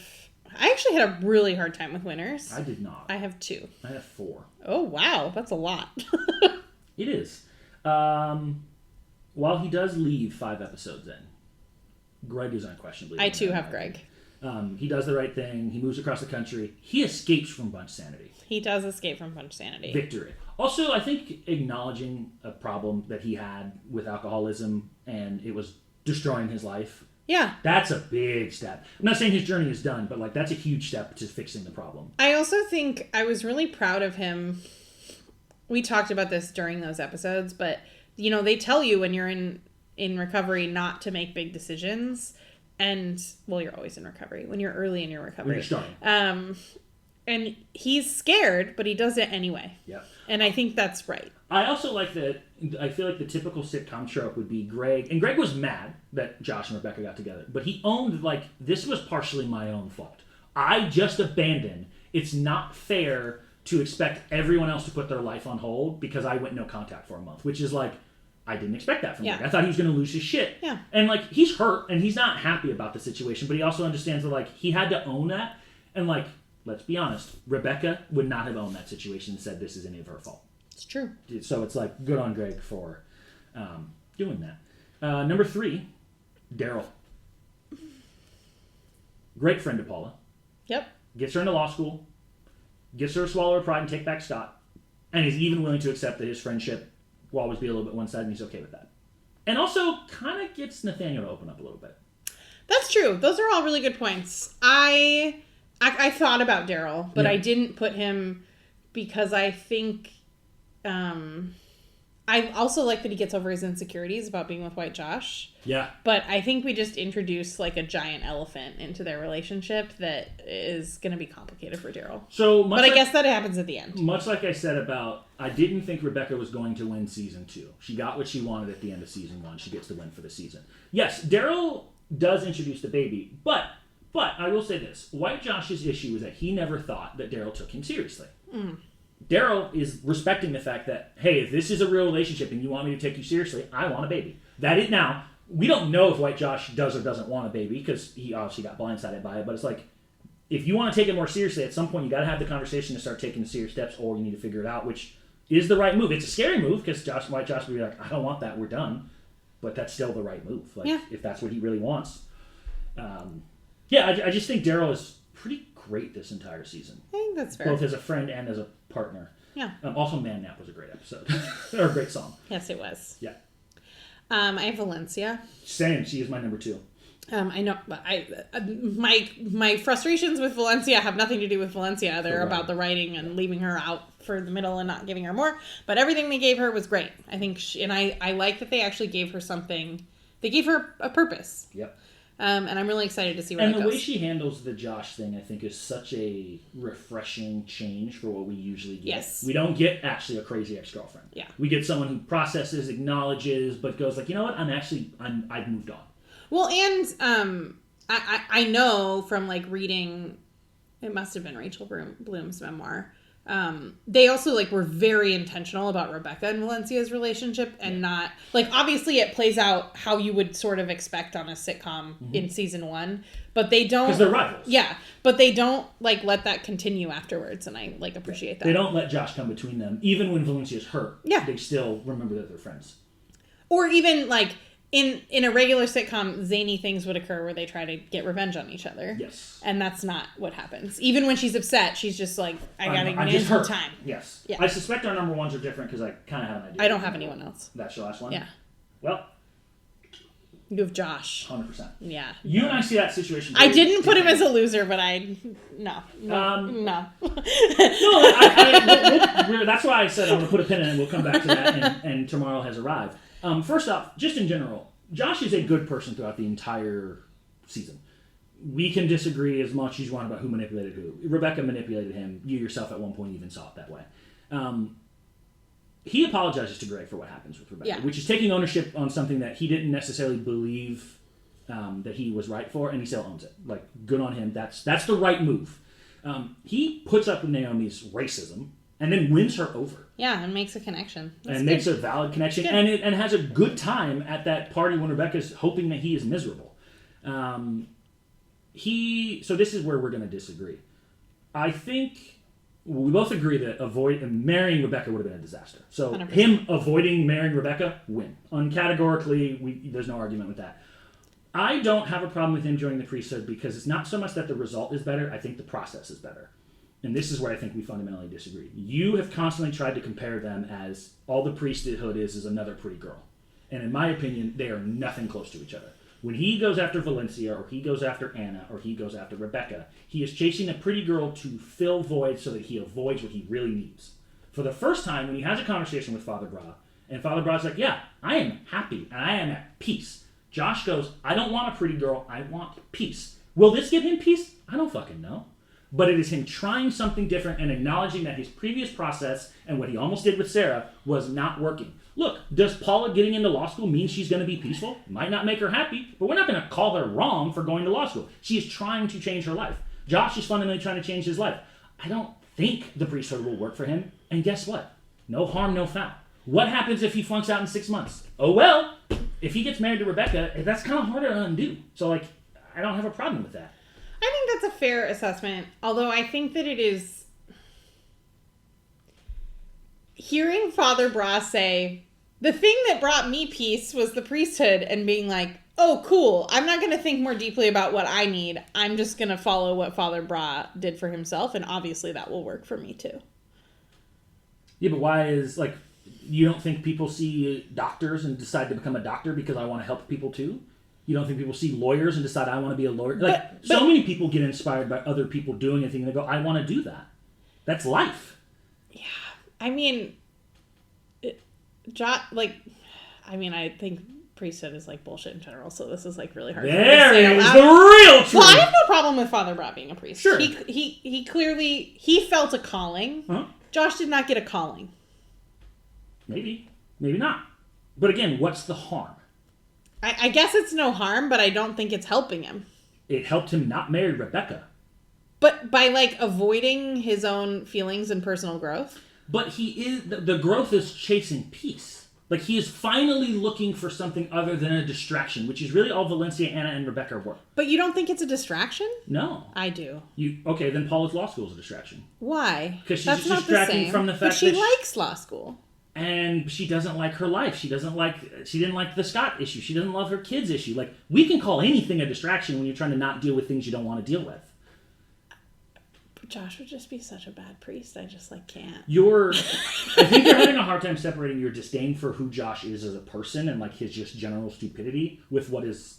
actually had a really hard time with winners. I did not. I have 2. I have 4. Oh, wow. That's a lot. It is. While he does leave 5 episodes in, Greg is unquestionably... I, too, have Greg. He does the right thing. He moves across the country. He escapes from bunch sanity. He does escape from bunch sanity. Victory. Also, I think acknowledging a problem that he had with alcoholism and it was destroying his life. Yeah. That's a big step. I'm not saying his journey is done, but, like, that's a huge step to fixing the problem. I also think I was really proud of him. We talked about this during those episodes, but, you know, they tell you when you're in recovery not to make big decisions. And, well, you're always in recovery. When you're early in your recovery. When you're starting. And he's scared, but he does it anyway. Yeah. And I think that's right. I also like that. I feel like the typical sitcom trope would be Greg. And Greg was mad that Josh and Rebecca got together. But he owned, like, this was partially my own fault. I just abandoned. It's not fair to expect everyone else to put their life on hold because I went no contact for a month. Which is like, I didn't expect that from Greg. I thought he was going to lose his shit. Yeah. And, like, he's hurt and he's not happy about the situation. But he also understands that, like, he had to own that. And, like, let's be honest, Rebecca would not have owned that situation and said this is any of her fault. It's true. So it's like, good on Greg for doing that. Number 3, Daryl. Great friend to Paula. Yep. Gets her into law school. Gets her to swallow her pride and take back Scott. And he's even willing to accept that his friendship will always be a little bit one-sided, and he's okay with that. And also kind of gets Nathaniel to open up a little bit. That's true. Those are all really good points. I thought about Daryl, but I didn't put him because I think... I also like that he gets over his insecurities about being with White Josh. Yeah. But I think we just introduced like a giant elephant into their relationship that is going to be complicated for Daryl. But I guess that happens at the end. Much like I said about, I didn't think Rebecca was going to win season 2. She got what she wanted at the end of season 1. She gets the win for the season. Yes, Daryl does introduce the baby, but I will say this. White Josh's issue is that he never thought that Daryl took him seriously. Mm. Daryl is respecting the fact that, hey, if this is a real relationship and you want me to take you seriously, I want a baby. That is, now, we don't know if White Josh does or doesn't want a baby because he obviously got blindsided by it, but it's like, if you want to take it more seriously, at some point you got to have the conversation to start taking the serious steps, or you need to figure it out, which is the right move. It's a scary move because White Josh would be like, I don't want that, we're done. But that's still the right move, like if that's what he really wants. I just think Daryl is pretty great this entire season. I think that's fair. Both as a friend and as a partner. Yeah. Also, Man Nap was a great episode. Or a great song. Yes, it was. Yeah. I have Valencia. Same. She is my number 2. I know, but my frustrations with Valencia have nothing to do with Valencia. They're about the writing and leaving her out for the middle and not giving her more. But everything they gave her was great. I think, I like that they actually gave her something. They gave her a purpose. Yep. And I'm really excited to see where that goes. And the way she handles the Josh thing, I think, is such a refreshing change for what we usually get. Yes. We don't get actually a crazy ex-girlfriend. Yeah. We get someone who processes, acknowledges, but goes like, you know what? I've moved on. Well, and I know from like reading, it must have been Rachel Bloom's memoir, They also like were very intentional about Rebecca and Valencia's relationship, and not like, obviously it plays out how you would sort of expect on a sitcom in season 1, but they don't, because they're rivals. Yeah, but they don't like let that continue afterwards, and I like appreciate that. They don't let Josh come between them, even when Valencia's hurt. Yeah, they still remember that they're friends. Or even like in a regular sitcom, zany things would occur where they try to get revenge on each other. Yes. And that's not what happens. Even when she's upset, she's just like, I gotta get some time. Yes. Yeah. I suspect our number ones are different because I kind of have an idea. I don't have anyone else. That's your last one? Yeah. Well. You have Josh. 100%. Yeah. You and I see that situation. I didn't put him as a loser, but no. No, that's why I said I'm going to put a pin in it and we'll come back to that, and tomorrow has arrived. First off, just in general, Josh is a good person throughout the entire season. We can disagree as much as you want about who manipulated who. Rebecca manipulated him. You yourself at one point even saw it that way. He apologizes to Greg for what happens with Rebecca, which is taking ownership on something that he didn't necessarily believe that he was right for, and he still owns it. Like, good on him. That's the right move. He puts up with Naomi's racism and then wins her over. Yeah, and makes a connetion. That's makes a valid connection, and has a good time at that party when Rebecca's hoping that he is miserable. So this is where we're going to disagree. I think we both agree that marrying Rebecca would have been a disaster. So 100%. Him avoiding marrying Rebecca, win. Uncategorically, there's no argument with that. I don't have a problem with him joining the priesthood because it's not so much that the result is better, I think the process is better. And this is where I think we fundamentally disagree. You have constantly tried to compare them as all the priesthood is another pretty girl. And in my opinion, they are nothing close to each other. When he goes after Valencia, or he goes after Anna, or he goes after Rebecca, he is chasing a pretty girl to fill voids so that he avoids what he really needs. For the first time, when he has a conversation with Father Bra, and Father Bra's like, yeah, I am happy, and I am at peace. Josh goes, I don't want a pretty girl, I want peace. Will this give him peace? I don't fucking know. But it is him trying something different and acknowledging that his previous process and what he almost did with Sarah was not working. Look, does Paula getting into law school mean she's going to be peaceful? Might not make her happy, but we're not going to call her wrong for going to law school. She is trying to change her life. Josh is fundamentally trying to change his life. I don't think the priesthood will work for him. And guess what? No harm, no foul. What happens if he flunks out in 6 months? Oh well, if he gets married to Rebecca, that's kind of harder to undo. So, I don't have a problem with that. I think that's a fair assessment, although I think that it is... Hearing Father Bra say, the thing that brought me peace was the priesthood, and being like, oh, cool, I'm not going to think more deeply about what I need. I'm just going to follow what Father Bra did for himself, and obviously that will work for me too. Yeah, but why is, you don't think people see doctors and decide to become a doctor because I want to help people too? You don't think people see lawyers and decide I want to be a lawyer? So many people get inspired by other people doing anything and they go, I want to do that. That's life. Yeah. I mean, I think priesthood is bullshit in general, so this is really hard. There is the real truth. Well, I have no problem with Father Bra being a priest. Sure. He clearly felt a calling. Huh? Josh did not get a calling. Maybe not. But again, what's the harm? I guess it's no harm, but I don't think it's helping him. It helped him not marry Rebecca. But by avoiding his own feelings and personal growth? But the growth is chasing peace. He is finally looking for something other than a distraction, which is really all Valencia, Anna, and Rebecca were. But you don't think it's a distraction? No. I do. Okay, then Paula's law school is a distraction. Why? Because she's distracting from the fact that she likes law school. And she doesn't like her life. She didn't like the Scott issue. She doesn't love her kids issue. We can call anything a distraction when you're trying to not deal with things you don't want to deal with. Josh would just be such a bad priest. I just can't. I think you're having a hard time separating your disdain for who Josh is as a person and his just general stupidity with what is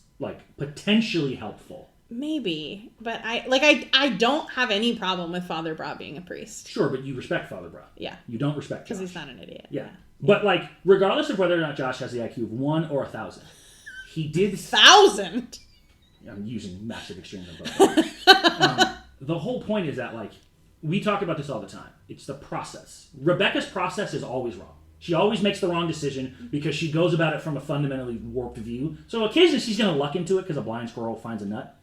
potentially helpful. Maybe, but I don't have any problem with Father Bra being a priest. Sure, but you respect Father Bra. Yeah. You don't respect Josh. Because he's not an idiot. Yeah. But regardless of whether or not Josh has the IQ of 1 or 1,000, he did 1,000. I'm using massive extremes on both. The whole point is that we talk about this all the time. It's the process. Rebecca's process is always wrong. She always makes the wrong decision because she goes about it from a fundamentally warped view. So occasionally she's going to luck into it because a blind squirrel finds a nut.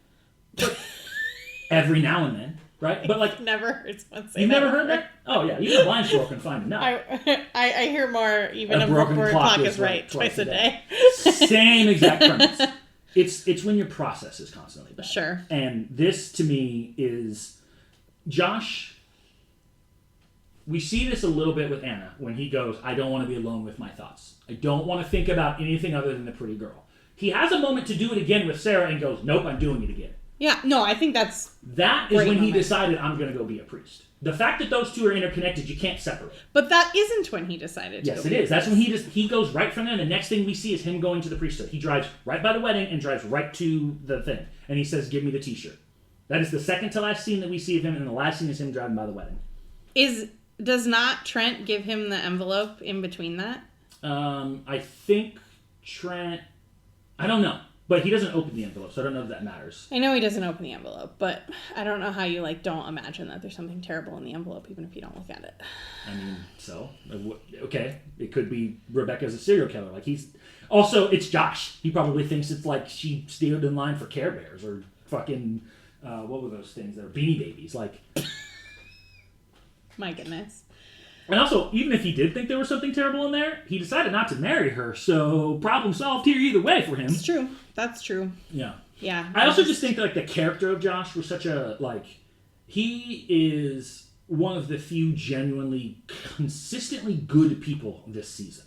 But every now and then, right? But like, never heard someone say you've that. never heard that? Oh yeah, even a blind squirrel can find a nut. I hear more. Even a broken clock is right twice a day. Same exact premise. It's when your process is constantly bad. Sure. And this to me is Josh. We see this a little bit with Anna when he goes, I don't want to be alone with my thoughts. I don't want to think about anything other than the pretty girl. He has a moment to do it again with Sarah and goes, nope, I'm doing it again. Yeah, no, I think that is when he decided, I'm going to go be a priest. The fact that those two are interconnected, you can't separate. But that isn't when he decided to. Yes, it is. That's when he goes right from there. The next thing we see is him going to the priesthood. He drives right by the wedding and drives right to the thing. And he says, give me the t-shirt. That is the second to last scene that we see of him, and the last scene is him driving by the wedding. Does not Trent give him the envelope in between that? I think Trent... I don't know. But he doesn't open the envelope, so I don't know if that matters. I know he doesn't open the envelope, but I don't know how you, don't imagine that there's something terrible in the envelope, even if you don't look at it. I mean, so... Okay. It could be Rebecca's a serial killer. Also, it's Josh. He probably thinks it's like she stood in line for Care Bears or fucking... what were those things? They were Beanie Babies. My goodness. And also, even if he did think there was something terrible in there, he decided not to marry her, so problem solved here either way for him. It's true. That's true. Yeah. Yeah. I also just think that, the character of Josh was such a, he is one of the few genuinely, consistently good people this season.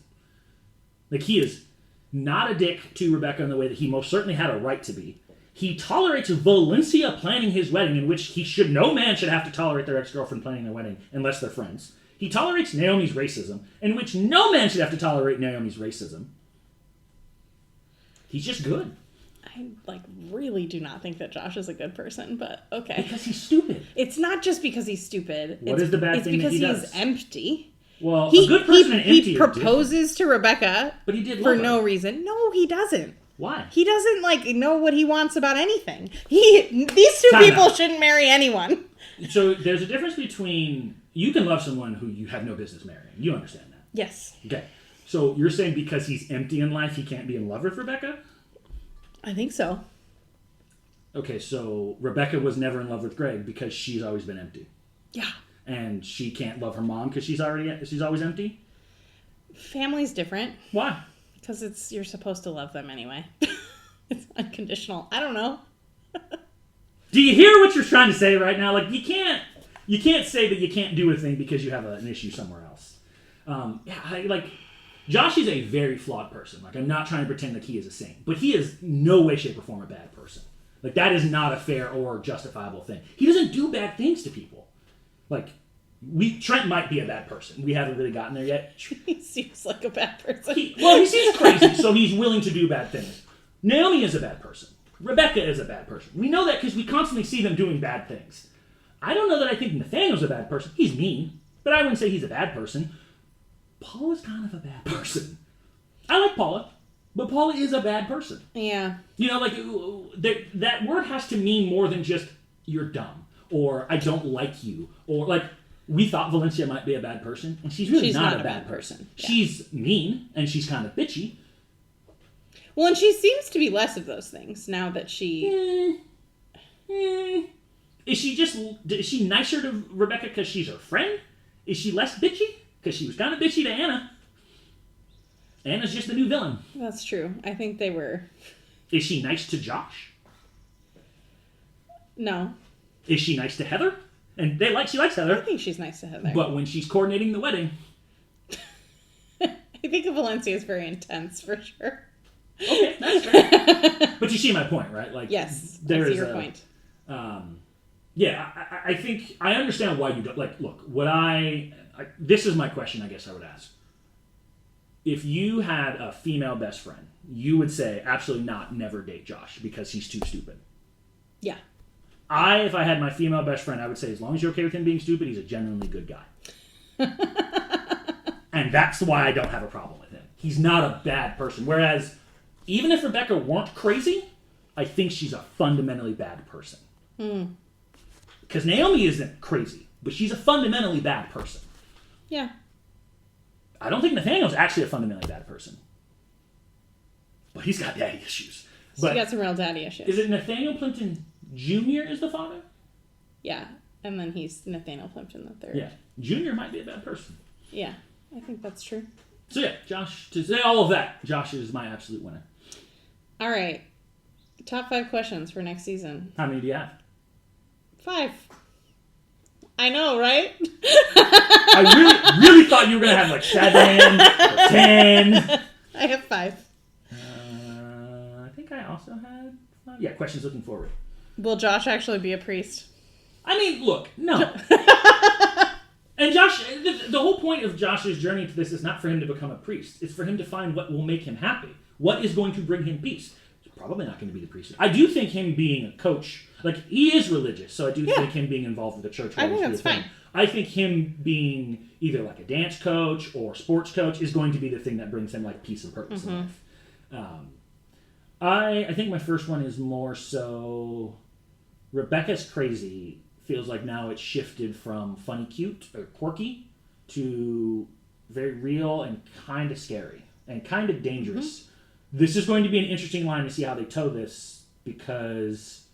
He is not a dick to Rebecca in the way that he most certainly had a right to be. He tolerates Valencia planning his wedding, in which no man should have to tolerate their ex-girlfriend planning their wedding unless they're friends. He tolerates Naomi's racism, in which no man should have to tolerate Naomi's racism. He's just good. I really do not think that Josh is a good person, but okay. Because he's stupid. It's not just because he's stupid. What is the bad thing that he does? It's because he's empty. Well, a good person and empty he proposes to Rebecca, but he did for no reason. No, he doesn't. Why? He doesn't know what he wants about anything. These two people shouldn't marry anyone. So there's a difference between you can love someone who you have no business marrying. You understand that? Yes. Okay. So you're saying because he's empty in life, he can't be in love with Rebecca? I think so. Okay, so Rebecca was never in love with Greg because she's always been empty. Yeah. And she can't love her mom because she's always empty? Family's different. Why? Because you're supposed to love them anyway. It's unconditional. I don't know. Do you hear what you're trying to say right now? You can't say that you can't do a thing because you have an issue somewhere else. Josh is a very flawed person. I'm not trying to pretend that he is a saint, but he is no way, shape, or form a bad person. That is not a fair or justifiable thing. He doesn't do bad things to people. Trent might be a bad person. We haven't really gotten there yet. He seems like a bad person. He seems crazy, so he's willing to do bad things. Naomi is a bad person. Rebecca is a bad person. We know that because we constantly see them doing bad things. I don't know that I think Nathaniel's a bad person. He's mean, but I wouldn't say he's a bad person. Paula's kind of a bad person. I like Paula, but Paula is a bad person. Yeah. That word has to mean more than just you're dumb or I don't like you or we thought Valencia might be a bad person, and she's really not a bad person. Yeah. She's mean and she's kind of bitchy. Well, and she seems to be less of those things now that she. Is she nicer to Rebecca because she's her friend? Is she less bitchy? Because she was kind of bitchy to Anna. Anna's just the new villain. That's true. I think they were... Is she nice to Josh? No. Is she nice to Heather? And she likes Heather. I think she's nice to Heather. But when she's coordinating the wedding... I think Valencia is very intense, for sure. Okay, that's fair. But you see my point, right? Yes, I see your point. Yeah, I think... I understand why you don't... Look, this is my question, I guess I would ask. If you had a female best friend, you would say, absolutely not, never date Josh because he's too stupid. Yeah. If I had my female best friend, I would say, as long as you're okay with him being stupid, he's a genuinely good guy. And that's why I don't have a problem with him. He's not a bad person. Whereas, even if Rebecca weren't crazy, I think she's a fundamentally bad person. Because Naomi isn't crazy, but she's a fundamentally bad person. Yeah. I don't think Nathaniel's actually a fundamentally bad person. But he's got daddy issues. So he got some real daddy issues. Is it Nathaniel Plimpton Jr. is the father? Yeah. And then he's Nathaniel Plimpton the third. Yeah. Junior might be a bad person. Yeah, I think that's true. So yeah, Josh, to say all of that, Josh is my absolute winner. All right. Top 5 questions for next season. How many do you have? 5. I know, right? I really thought you were going to have like 7 or 10. I have 5. I think I also had 5. Yeah, questions looking forward. Will Josh actually be a priest? I mean, look, no. And Josh, the whole point of Josh's journey to this is not for him to become a priest. It's for him to find what will make him happy. What is going to bring him peace. It's probably not going to be the priest. I do think him being a coach, like, he is religious, so I do think him being involved with the church. I think that's fine. I think him being either like a dance coach or sports coach is going to be the thing that brings him like peace and purpose in life. I think my first one is more so Rebecca's crazy feels like now it's shifted from funny cute or quirky to very real and kind of scary and kind of dangerous. This is going to be an interesting line to see how they toe this, because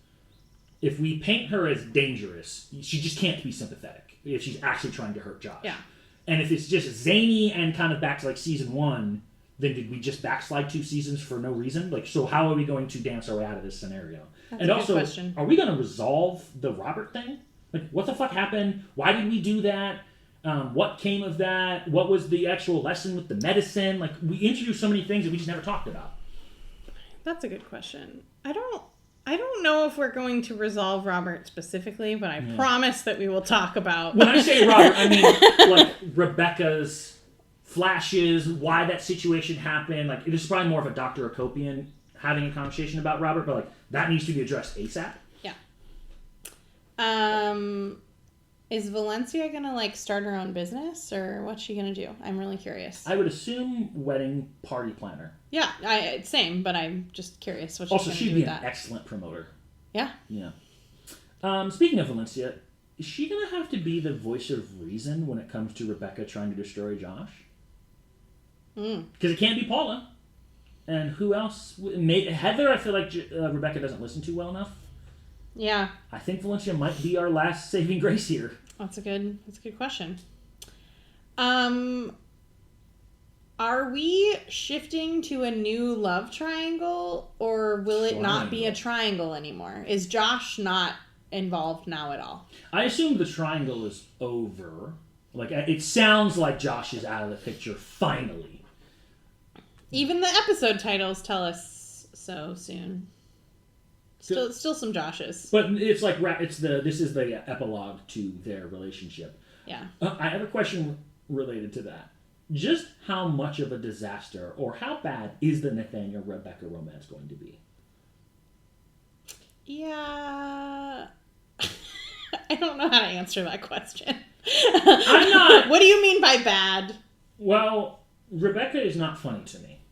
if we paint her as dangerous, she just can't be sympathetic if she's actually trying to hurt Josh. Yeah. And if it's just zany and kind of back to like season 1, then did we just backslide 2 seasons for no reason? Like, so how are we going to dance our way out of this scenario? That's and a good also, question. Are we going to resolve the Robert thing? Like, what the fuck happened? Why did we do that? What came of that? What was the actual lesson with the medicine? Like, we introduced so many things that we just never talked about. That's a good question. I don't know if we're going to resolve Robert specifically, but I promise that we will talk about... When I say Robert, I mean, like, Rebecca's flashes, why that situation happened. Like, it is probably more of a Dr. Akopian having a conversation about Robert, but, like, that needs to be addressed ASAP. Yeah. Is Valencia going to, like, start her own business, or what's she going to do? I'm really curious. I would assume wedding party planner. Yeah, same, but I'm just curious what she's going to do with that. Also, she'd be an excellent promoter. Yeah. Yeah. Speaking of Valencia, is she going to have to be the voice of reason when it comes to Rebecca trying to destroy Josh? Because it can't be Paula. And who else? Heather, I feel like Rebecca doesn't listen to well enough. Yeah. I think Valencia might be our last saving grace here. That's a good question. Are we shifting to a new love triangle, or will it not be a triangle anymore? Is Josh not involved now at all? I assume the triangle is over. Like, it sounds like Josh is out of the picture finally. Even the episode titles tell us so soon. Still some Joshes. But it's like this is the epilogue to their relationship. Yeah. I have a question related to that. Just how much of a disaster, or how bad is the Nathaniel-Rebecca romance going to be? Yeah. I don't know how to answer that question. I'm not... What do you mean by bad? Well, Rebecca is not funny to me.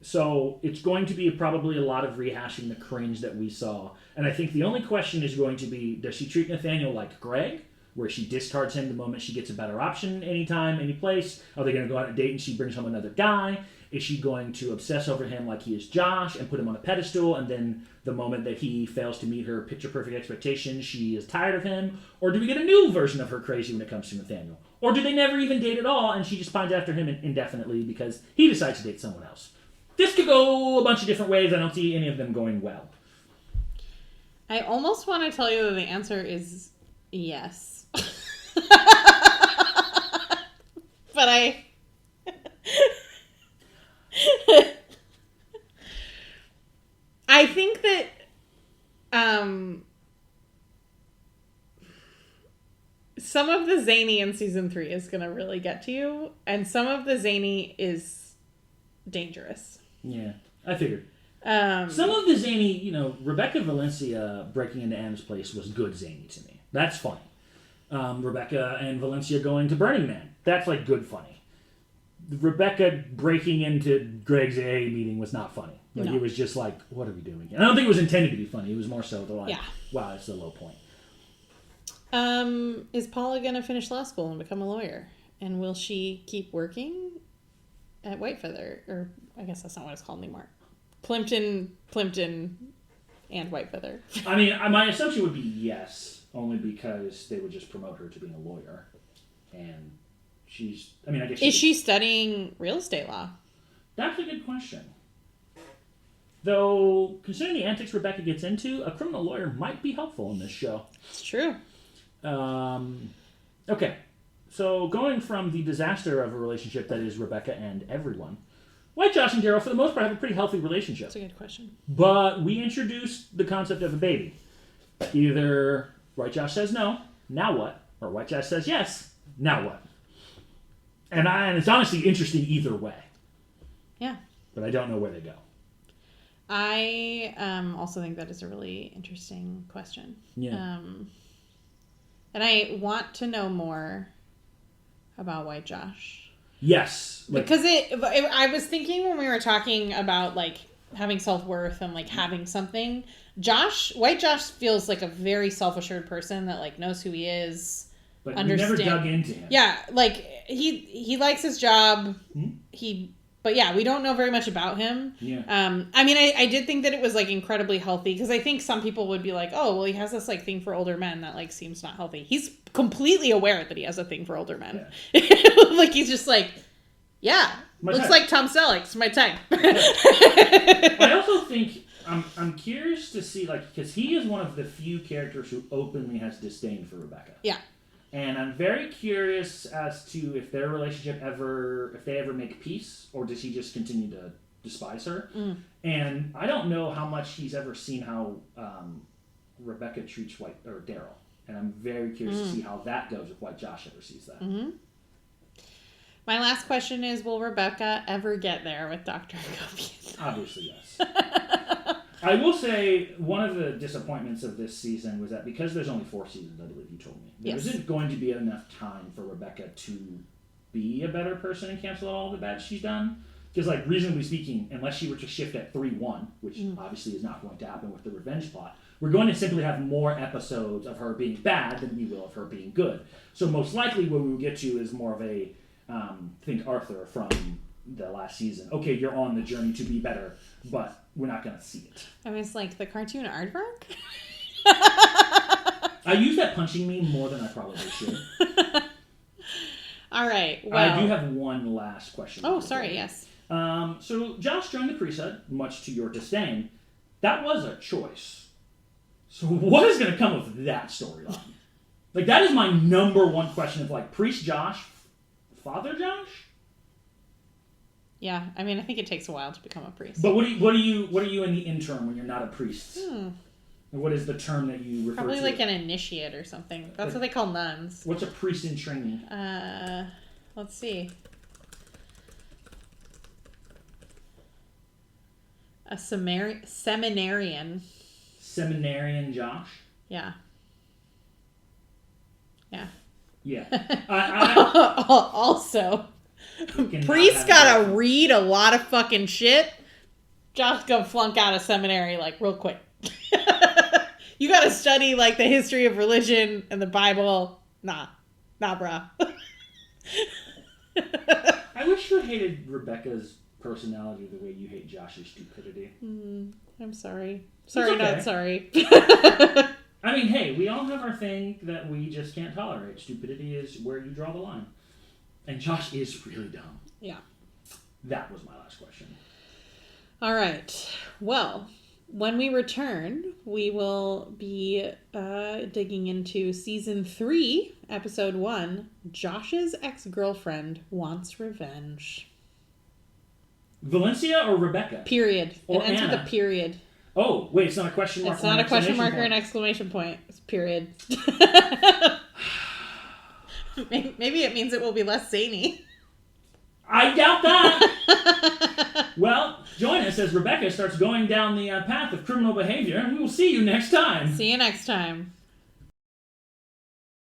So it's going to be probably a lot of rehashing the cringe that we saw. And I think the only question is going to be, does she treat Nathaniel like Greg, where she discards him the moment she gets a better option anytime, any place? Are they going to go on a date and she brings home another guy? Is she going to obsess over him like he is Josh and put him on a pedestal, and then the moment that he fails to meet her picture-perfect expectations, she is tired of him? Or do we get a new version of her crazy when it comes to Nathaniel? Or do they never even date at all and she just pines after him indefinitely because he decides to date someone else? This could go a bunch of different ways. I don't see any of them going well. I almost want to tell you that the answer is yes. But I think that some of the zany in season 3 is going to really get to you, and some of the zany is dangerous. Yeah, I figured. Some of the zany, Rebecca Valencia breaking into Anna's place was good zany to me. That's funny. Rebecca and Valencia going to Burning Man. That's like good funny. Rebecca breaking into Greg's AA meeting was not funny. Like, it was just like, what are we doing? And I don't think it was intended to be funny. It was more so wow, that's the low point. Is Paula going to finish law school and become a lawyer? And will she keep working at Whitefeather? Or I guess that's not what it's called anymore. Plimpton, and Whitefeather. I mean, my assumption would be yes. only because they would just promote her to being a lawyer. And she's, I mean, I guess Is she studying real estate law? That's a good question. Though, considering the antics Rebecca gets into, a criminal lawyer might be helpful in this show. It's true. Okay. So, going from the disaster of a relationship that is Rebecca and everyone, White Josh and Daryl, for the most part, have a pretty healthy relationship. That's a good question. But we introduced the concept of a baby. Either White Josh says no, now what? Or White Josh says yes, now what? And it's honestly interesting either way. Yeah. But I don't know where they go. I also think that is a really interesting question. Yeah. And I want to know more about White Josh. Yes. Because I was thinking when we were talking about, like, having self-worth and, like, having something, White Josh feels like a very self-assured person that, like, knows who he is. But we never dug into him. Yeah, like, he likes his job. Hmm? But yeah, we don't know very much about him. Yeah. I mean, I did think that it was, like, incredibly healthy, because I think some people would be like, oh, well, he has this, like, thing for older men that, like, seems not healthy. He's completely aware that he has a thing for older men. Yeah. Like, he's just like, yeah, looks like Tom Selleck's my type. I also think, I'm curious to see, like, because he is one of the few characters who openly has disdain for Rebecca. Yeah. And I'm very curious as to if their relationship if they ever make peace, or does he just continue to despise her? Mm. And I don't know how much he's ever seen how Rebecca treats Daryl. And I'm very curious to see how that goes if White Josh ever sees that. Mm-hmm. My last question is, will Rebecca ever get there with Dr. Agopian? Obviously, yes. I will say, one of the disappointments of this season was that because there's only 4 seasons, I believe you told me, there isn't going to be enough time for Rebecca to be a better person and cancel out all the bad she's done. Because, like, reasonably speaking, unless she were to shift at 3-1, which obviously is not going to happen with the revenge plot, we're going to simply have more episodes of her being bad than we will of her being good. So most likely what we will get to is more of a, think Arthur from the last season. Okay, you're on the journey to be better, but we're not going to see it. I mean, it's like the cartoon aardvark? I use that punching meme more than I probably should. All right, well... I do have one last question. Oh, sorry, yes. So Josh joined the priesthood, much to your disdain. That was a choice. So what is going to come of that storyline? Like, that is my number one question of, like, Priest Josh, Father Josh? Yeah, I mean, I think it takes a while to become a priest. But what are you in the interim when you're not a priest? What is the term that you refer to? Probably like an initiate or something. That's what they call nuns. What's a priest in training? Let's see. A seminarian. Seminarian Josh? Yeah. Yeah. Yeah. Also, priests gotta read a lot of fucking shit. Josh gonna flunk out of seminary, like, real quick. You gotta study, like, the history of religion and the Bible. Nah, brah. I wish you hated Rebecca's personality the way you hate Josh's stupidity. I'm sorry. Sorry, okay. Not sorry. I mean, hey, we all have our thing that we just can't tolerate. Stupidity is where you draw the line. And Josh is really dumb. Yeah. That was my last question. All right. Well, when we return, we will be digging into Season 3, Episode 1, Josh's Ex-Girlfriend Wants Revenge. Valencia or Rebecca? Period. Or it ends Anna. with a period. Oh, wait, it's not a question mark. It's not a question mark or an exclamation point. It's period. Maybe it means it will be less zany. I doubt that. Well, join us as Rebecca starts going down the path of criminal behavior, and we will see you next time. See you next time.